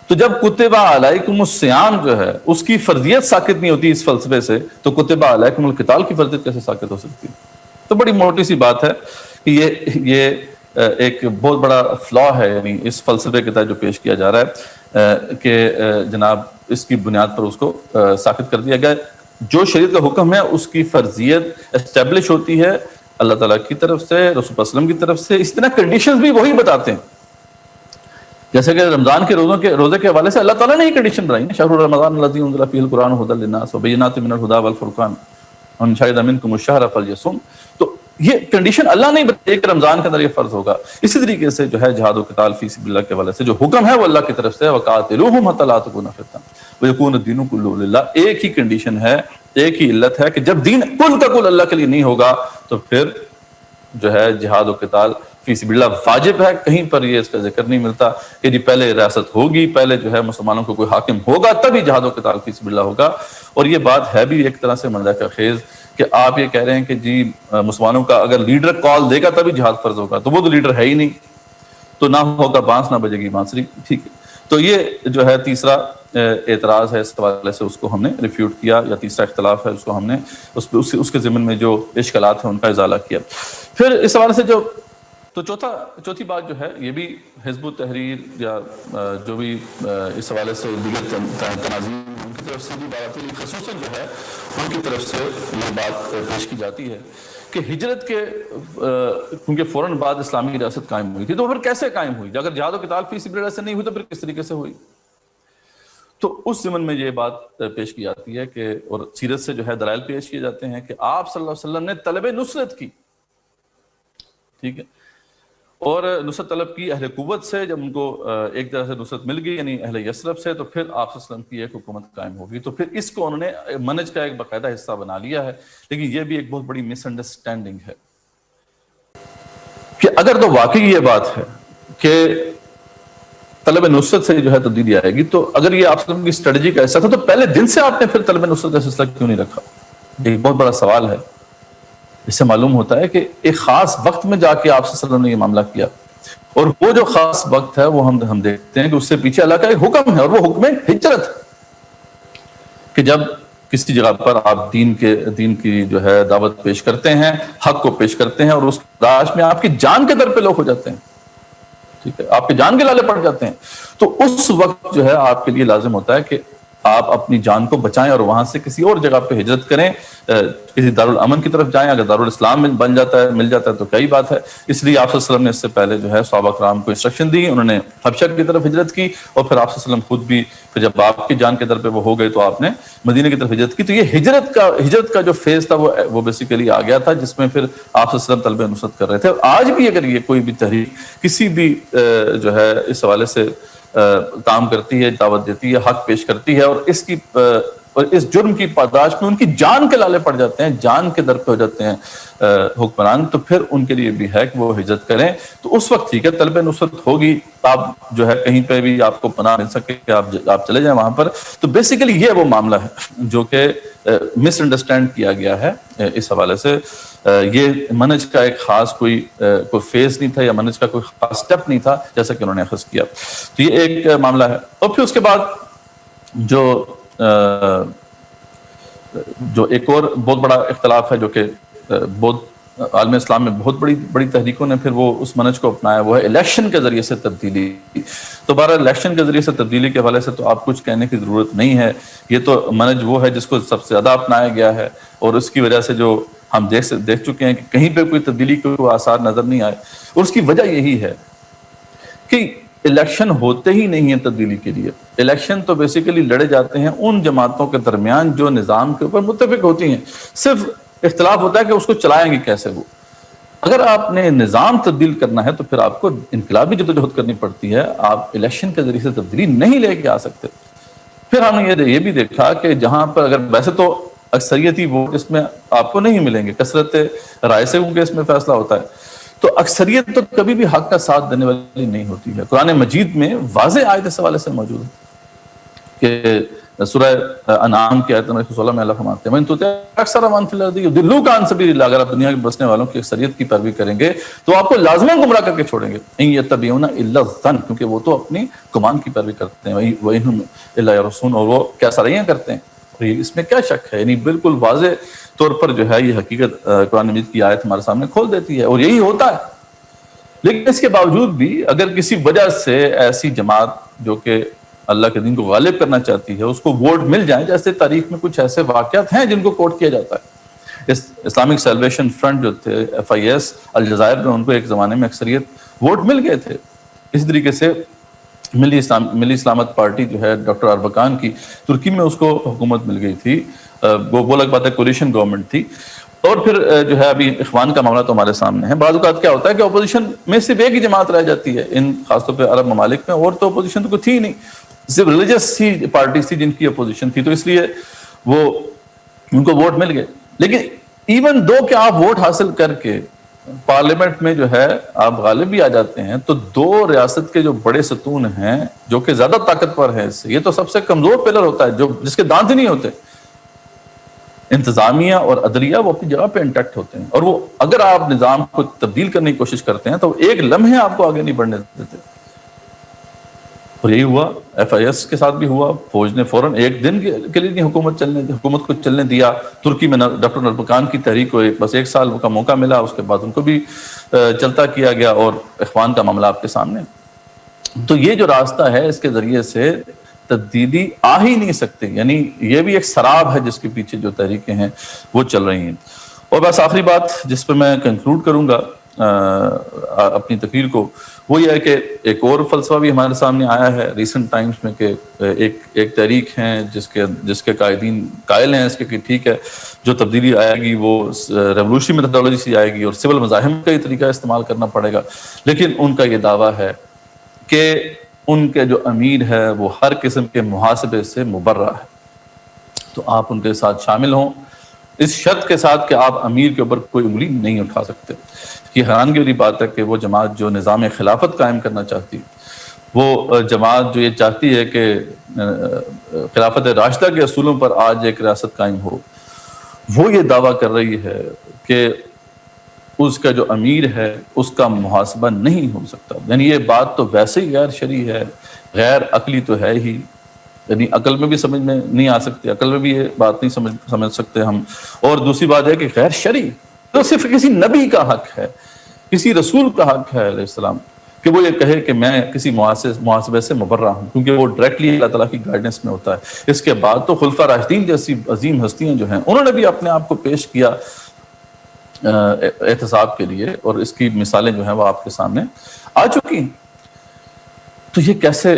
تو جب کتب علیکم الصیام جو ہے اس کی فرضیت ساقط نہیں ہوتی اس فلسفے سے، تو کتب علیکم القتال کی فرضیت کیسے ساقط ہو سکتی؟ تو بڑی موٹی سی بات ہے کہ یہ ایک بہت بڑا فلا ہے یعنی اس فلسفے کے تحت جو پیش کیا جا رہا ہے کہ جناب اس کی بنیاد پر اس کو ساقط کر دیا گیا۔ جو شریعت کا حکم ہے اس کی فرضیت اسٹیبلش ہوتی ہے اللہ تعالیٰ کی طرف سے، رسول اللہ علیہ وسلم کی طرف سے، اس طرح کنڈیشنز بھی وہی بتاتے ہیں۔ جیسے کہ رمضان کے روزے کے حوالے سے اللہ تعالیٰ نے ہی کنڈیشن بنائی ہے، شہر رمضان الذی انزل فیہ القرآن ھدی للناس وبینات من الھدی والفرقان ومن شہد منکم الشہر فلیصم۔ تو یہ کنڈیشن اللہ نے بتائی کہ رمضان کے اندر یہ فرض ہوگا۔ اسی طریقے سے جو ہے جہاد و قتال فی سبیل اللہ کے حوالے سے جو حکم ہے وہ اللہ کی طرف سے، وقاتلوہم حتی لا تکون فتنہ ویکون الدین کلہ للہ۔ ایک ہی کنڈیشن ہے، ایک ہی علت ہے کہ جب دین کل کا کل اللہ کے لیے نہیں ہوگا تو پھر جو ہے جہاد و قتال فی سبیل اللہ واجب ہے۔ کہیں پر یہ اس کا ذکر نہیں ملتا کہ جی پہلے ریاست ہوگی، پہلے جو ہے مسلمانوں کو کوئی حاکم ہوگا تبھی جہاد و قتال فی سبیل اللہ ہوگا۔ اور یہ بات ہے بھی ایک طرح سے مندرجہ خیز کہ آپ یہ کہہ رہے ہیں کہ جی مسلمانوں کا اگر لیڈر کال دے گا تبھی جہاد فرض ہوگا، تو وہ تو لیڈر ہے ہی نہیں، تو نہ ہوگا بانس نہ بجے گی بانسری، ٹھیک ہے۔ تو یہ جو ہے تیسرا اعتراض ہے، اس حوالے سے اس کو ہم نے ریفیوٹ کیا، یا تیسرا اختلاف ہے اس کو ہم نے اس کے ضمن میں جو اشکالات ہیں ان کا ازالہ کیا۔ پھر اس حوالے سے تو چوتھی بات جو ہے یہ بھی حزب التحریر یا جو بھی اس حوالے سے دیگر تناظیم ان کی طرف سے بھی بات ہے، خصوصاً جو ہے ان کی طرف سے یہ بات پیش کی جاتی ہے کہ ہجرت کے کیونکہ فوراً بعد اسلامی ریاست قائم ہوئی تھی تو پھر کیسے قائم ہوئی؟ اگر جہاد و قتال فی سبیل اللہ سے نہیں ہوئی تو پھر کس طریقے سے ہوئی؟ تو اس ضمن میں یہ بات پیش کی جاتی ہے کہ اور سیرت سے جو ہے دلائل پیش کیے جاتے ہیں کہ آپ صلی اللہ علیہ وسلم نے طلب نصرت کی، ٹھیک ہے، اور نصرت طلب کی اہل قوت سے۔ جب ان کو ایک طرح سے نصرت مل گئی یعنی اہل یثرب سے، تو پھر آپ صلی اللہ علیہ وسلم کی ایک حکومت قائم ہوگی۔ تو پھر اس کو انہوں نے منہج کا ایک باقاعدہ حصہ بنا لیا ہے، لیکن یہ بھی ایک بہت بڑی مس انڈرسٹینڈنگ ہے کہ اگر تو واقعی یہ بات ہے کہ طلب نصرت سے جو ہے تبدیلی آئے گی، تو اگر یہ آپ کی اسٹریٹجی کا حصہ تھا تو پہلے دن سے آپ نے پھر طلب نصرت کا سلسلہ کیوں نہیں رکھا؟ ایک بہت بڑا سوال ہے۔ اس سے معلوم ہوتا ہے کہ ایک خاص وقت میں جا کے آپ صلی اللہ علیہ وسلم نے یہ معاملہ کیا، اور وہ جو خاص وقت ہے وہ ہم دیکھتے ہیں کہ اس سے پیچھے اللہ کا ایک حکم ہے، اور وہ حکم ہجرت، کہ جب کسی جگہ پر آپ دین کی جو ہے دعوت پیش کرتے ہیں، حق کو پیش کرتے ہیں، اور اس تلاش میں آپ کی جان کے در پہ لوگ ہو جاتے ہیں، ٹھیک ہے، آپ کے جان کے لالے پڑ جاتے ہیں، تو اس وقت جو ہے آپ کے لیے لازم ہوتا ہے کہ آپ اپنی جان کو بچائیں اور وہاں سے کسی اور جگہ پہ ہجرت کریں، کسی دارالامن کی طرف جائیں۔ اگر دارالاسلام میں مل جاتا ہے تو کئی بات ہے۔ اس لیے آپ صلی اللہ علیہ وسلم نے اس سے پہلے جو ہے صحابہ کرام کو انسٹرکشن دی، انہوں نے حبشہ کی طرف ہجرت کی، اور پھر آپ صلی اللہ علیہ وسلم خود بھی پھر جب آپ کی جان کے در پہ وہ ہو گئے تو آپ نے مدینہ کی طرف ہجرت کی۔ تو یہ ہجرت کا جو فیز تھا وہ بیسیکلی آ گیا تھا، جس میں پھر آپ صلی اللہ علیہ وسلم طلب نصرت کر رہے تھے۔ آج بھی اگر یہ کوئی بھی تحریک کسی بھی جو ہے اس حوالے سے کام کرتی ہے، دعوت دیتی ہے، حق پیش کرتی ہے، اور اس کی اور اس جرم کی پاداش میں ان کی جان کے لالے پڑ جاتے ہیں، جان کے در پہ ہو جاتے ہیں حکمران، تو پھر ان کے لیے بھی ہے کہ وہ ہجرت کریں. تو اس وقت ٹھیک ہے، طلب نصرت ہوگی، آپ جو ہے کہیں پہ بھی آپ کو پناہ مل سکے کہ آپ چلے جائیں وہاں پر. تو بیسیکلی یہ وہ معاملہ ہے جو کہ مس انڈرسٹینڈ کیا گیا ہے اس حوالے سے. یہ منہج کا ایک خاص کوئی فیز نہیں تھا، یا منہج کا کوئی خاص سٹیپ نہیں تھا جیسا کہ انہوں نے اخذ کیا. تو یہ ایک معاملہ ہے. اور پھر اس کے بعد جو ایک اور بہت بڑا اختلاف ہے، جو کہ بہت عالم اسلام میں بہت بڑی تحریکوں نے پھر وہ اس منہج کو اپنایا، وہ ہے الیکشن کے ذریعے سے تبدیلی. تو بہرحال الیکشن کے ذریعے سے تبدیلی کے حوالے سے تو آپ کچھ کہنے کی ضرورت نہیں ہے. یہ تو منہج وہ ہے جس کو سب سے زیادہ اپنایا گیا ہے، اور اس کی وجہ سے جو ہم دیکھ چکے ہیں کہ کہیں پہ کوئی تبدیلی کے آثار نظر نہیں آئے. اور اس کی وجہ یہی ہے کہ الیکشن ہوتے ہی نہیں ہیں تبدیلی کے لیے. الیکشن تو بیسیکلی لڑے جاتے ہیں ان جماعتوں کے درمیان جو نظام کے اوپر متفق ہوتی ہیں، صرف اختلاف ہوتا ہے کہ اس کو چلائیں گے کیسے. وہ اگر آپ نے نظام تبدیل کرنا ہے تو پھر آپ کو انقلابی جدوجہد کرنی پڑتی ہے، آپ الیکشن کے ذریعے سے تبدیلی نہیں لے کے آ سکتے. پھر ہم نے یہ بھی دیکھا کہ جہاں پر اگر ویسے تو اکثریتی ووٹ اس میں آپ کو نہیں ملیں گے، کثرت رائے سے کیونکہ اس میں فیصلہ ہوتا ہے، تو اکثریت تو کبھی بھی حق کا ساتھ دینے والی نہیں ہوتی ہے. قرآن مجید میں واضح آیت اس حوالے سے موجود ہے کہ سورہ انعام کی آیت نمبر 16 میں اللہ فرماتے ہیں اکثر امان فی الارض یضلوک عن سبیل اللہ، اگر آپ دنیا کے بسنے والوں کی اکثریت کی پیروی کریں گے تو آپ کو لازماً گمراہ کر کے چھوڑیں گے. ان یتبعون الا الظن، کیونکہ وہ تو اپنی گمان کی پیروی کرتے ہیں. وَإِنْهُمْ إِلَّا يَرْصُونَ، اور وہ کیا سرائیاں کرتے ہیں. اس میں کیا شک ہے؟ یعنی بالکل واضح طور پر جو ہے یہ حقیقت قرآن مجید کی آیت ہمارے سامنے کھول دیتی ہے، اور یہی ہوتا ہے. لیکن اس کے باوجود بھی اگر کسی وجہ سے ایسی جماعت جو کہ اللہ کے دین کو غالب کرنا چاہتی ہے اس کو ووٹ مل جائیں، جیسے تاریخ میں کچھ ایسے واقعات ہیں جن کو کوٹ کیا جاتا ہے. اسلامک سیلویشن فرنٹ جو تھے FIS الجزائر میں، ان کو ایک زمانے میں اکثریت ووٹ مل گئے تھے. اسی طریقے سے ملی اسلامت پارٹی جو ہے ڈاکٹر اربکان کی، ترکی میں اس کو حکومت مل گئی تھی. وہ الگ بات ہے، کولیشن گورنمنٹ تھی. اور پھر جو ہے ابھی اخوان کا معاملہ تو ہمارے سامنے ہے. بعض اوقات کیا ہوتا ہے کہ اپوزیشن میں صرف ایک ہی جماعت رہ جاتی ہے ان خاص طور پہ عرب ممالک میں، اور تو اپوزیشن تو کوئی تھی نہیں، صرف ریلیجس سی پارٹیز تھی جن کی اپوزیشن تھی، تو اس لیے وہ ان کو ووٹ مل گئے. لیکن ایون دو کہ آپ ووٹ حاصل کر کے پارلیمنٹ میں جو ہے آپ غالب بھی آ جاتے ہیں، تو دو ریاست کے جو بڑے ستون ہیں جو کہ زیادہ طاقتور ہیں، اس سے یہ تو سب سے کمزور پلر ہوتا ہے جو جس کے دانت ہی نہیں ہوتے. انتظامیہ اور عدلیہ وہ اپنی جگہ پہ انٹیکٹ ہوتے ہیں، اور وہ اگر آپ نظام کو تبدیل کرنے کی کوشش کرتے ہیں تو ایک لمحے آپ کو آگے نہیں بڑھنے دیتے. اور یہی ہوا FIS کے ساتھ بھی ہوا. فوج نے فوراً ایک دن کے لیے نہیں حکومت کو چلنے دیا. ترکی میں ڈاکٹر اربکان کی تحریک کو بس 1 سال کا موقع ملا، اس کے بعد ان کو بھی چلتا کیا گیا، اور اخوان کا معاملہ آپ کے سامنے. تو یہ جو راستہ ہے اس کے ذریعے سے تبدیلی آ ہی نہیں سکتے. یعنی یہ بھی ایک سراب ہے جس کے پیچھے جو تحریکیں ہیں وہ چل رہی ہیں. اور بس آخری بات جس پہ میں کنکلوڈ کروں گا اپنی تقریر کو، وہ یہ ہے کہ ایک اور فلسفہ بھی ہمارے سامنے آیا ہے ریسنٹ ٹائمز میں کہ ایک تحریک ہیں جس کے قائدین قائل ہیں اس کے کہ ٹھیک ہے جو تبدیلی آئے گی وہ ریولوشنری میتھڈالوجی سے آئے گی اور سول مزاحم کا ہی طریقہ استعمال کرنا پڑے گا. لیکن ان کا یہ دعویٰ ہے کہ ان کے جو امیر ہے وہ ہر قسم کے محاسبے سے مبرہ ہے. تو آپ ان کے ساتھ شامل ہوں اس شرط کے ساتھ کہ آپ امیر کے اوپر کوئی انگلی نہیں اٹھا سکتے. یہ حیرانگی والی بات ہے کہ وہ جماعت جو نظام خلافت قائم کرنا چاہتی، وہ جماعت جو یہ چاہتی ہے کہ خلافت راشدہ کے اصولوں پر آج ایک ریاست قائم ہو، وہ یہ دعویٰ کر رہی ہے کہ اس کا جو امیر ہے اس کا محاسبہ نہیں ہو سکتا. یعنی یہ بات تو ویسے ہی غیر شرعی ہے، غیر عقلی تو ہے ہی، یعنی عقل میں بھی سمجھ میں نہیں آ سکتی، عقل میں بھی یہ بات نہیں سمجھ سکتے ہم. اور دوسری بات ہے کہ غیر شرعی تو صرف کسی نبی کا حق ہے، کسی رسول کا حق ہے علیہ السلام کہ وہ یہ کہے کہ میں کسی محاسبے سے مبرہ ہوں، کیونکہ وہ ڈائریکٹلی اللہ تعالیٰ کی گائیڈنس میں ہوتا ہے. اس کے بعد تو خلفاء راشدین جیسی عظیم ہستیاں جو ہیں انہوں نے بھی اپنے آپ کو پیش کیا احتساب کے لیے، اور اس کی مثالیں جو ہیں وہ آپ کے سامنے آ چکی ہیں. تو یہ کیسے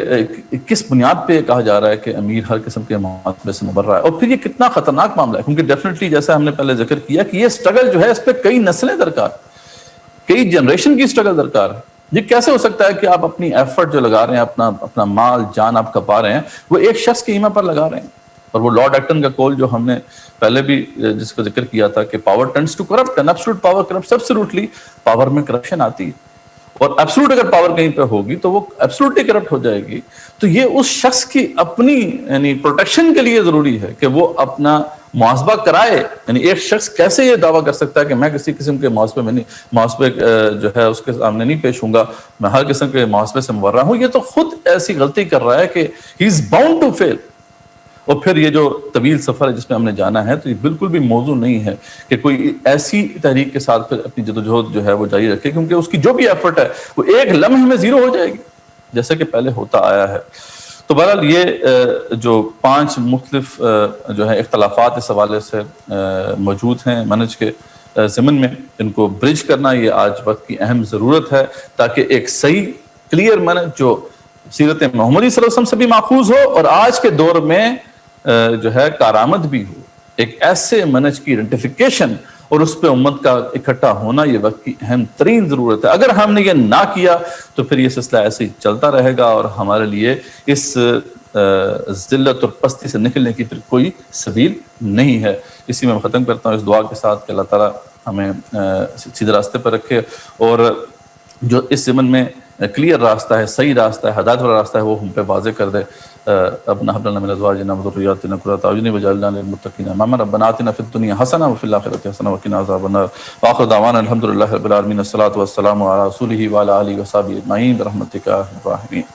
کس بنیاد پہ کہا جا رہا ہے کہ امیر ہر قسم کے محاسبے سے مبرہ ہے؟ اور پھر یہ کتنا خطرناک معاملہ ہے، کیونکہ ڈیفینیٹلی جیسا ہم نے پہلے ذکر کیا کہ یہ سٹرگل جو ہے اس پہ کئی نسلیں درکار، کئی جنریشن کی سٹرگل درکار ہے. یہ کیسے ہو سکتا ہے کہ آپ اپنی ایفرٹ جو لگا رہے ہیں، اپنا مال جان آپ کھپا رہے ہیں، وہ ایک شخص کی ایمہ پر لگا رہے ہیں؟ اور وہ لارڈ ایکٹن کا قول جو ہم نے پہلے بھی جس کا ذکر کیا تھا کہ power tends to corrupt and absolute power corrupts absolutely, power میں کرپشن آتی ہے، اور ایبسولوٹ اگر پاور کہیں پہ ہوگی تو وہ ایبسولوٹلی کرپٹ ہو جائے گی. تو یہ اس شخص کی اپنی یعنی پروٹیکشن کے لیے ضروری ہے کہ وہ اپنا محاسبہ کرائے. یعنی ایک شخص کیسے یہ دعویٰ کر سکتا ہے کہ میں کسی قسم کے محاسبے جو ہے اس کے سامنے نہیں پیش ہوں گا، میں ہر قسم کے محاسبے سے مبرہ ہوں. یہ تو خود ایسی غلطی کر رہا ہے کہ ہی از باؤنڈ ٹو فیل. اور پھر یہ جو طویل سفر ہے جس میں ہم نے جانا ہے، تو یہ بالکل بھی موضوع نہیں ہے کہ کوئی ایسی تحریک کے ساتھ پھر اپنی جدوجہد جو ہے وہ جاری رکھے، کیونکہ اس کی جو بھی ایفرٹ ہے وہ ایک لمحے میں زیرو ہو جائے گی جیسے کہ پہلے ہوتا آیا ہے. تو بہرحال یہ جو 5 مختلف جو ہے اختلافات اس حوالے سے موجود ہیں منہج کے ضمن میں، ان کو برج کرنا یہ آج وقت کی اہم ضرورت ہے، تاکہ ایک صحیح کلیئر منہج جو سیرت محمدی صلی اللہ علیہ وسلم سے بھی ماخوذ ہو اور آج کے دور میں جو ہے کارآمد بھی ہو. ایک ایسے منہج کی آئیڈینٹیفیکیشن اور اس پہ امت کا اکٹھا ہونا یہ وقت کی اہم ترین ضرورت ہے. اگر ہم نے یہ نہ کیا تو پھر یہ سلسلہ ایسے ہی چلتا رہے گا اور ہمارے لیے اس ذلت اور پستی سے نکلنے کی پھر کوئی سبیل نہیں ہے. اسی میں ختم کرتا ہوں اس دعا کے ساتھ کہ اللہ تعالیٰ ہمیں سیدھے راستے پر رکھے، اور جو اس ضمن میں کلیئر راستہ ہے، صحیح راستہ ہے، ہدایت والا راستہ ہے، وہ ہم پہ واضح کر دے. ربنا هب لنا من ازواجنا وذرياتنا قرة اعين واجعلنا للمتقين اماما. ربنا آتنا في الدنيا حسنة وفي الآخرة حسنة وقنا عذاب النار. واخر دعوانا الحمد لله رب العالمين. الصلاة والسلام على رسوله وعلى آله وصحبه اجمعين برحمتك يا ارحم الراحمين.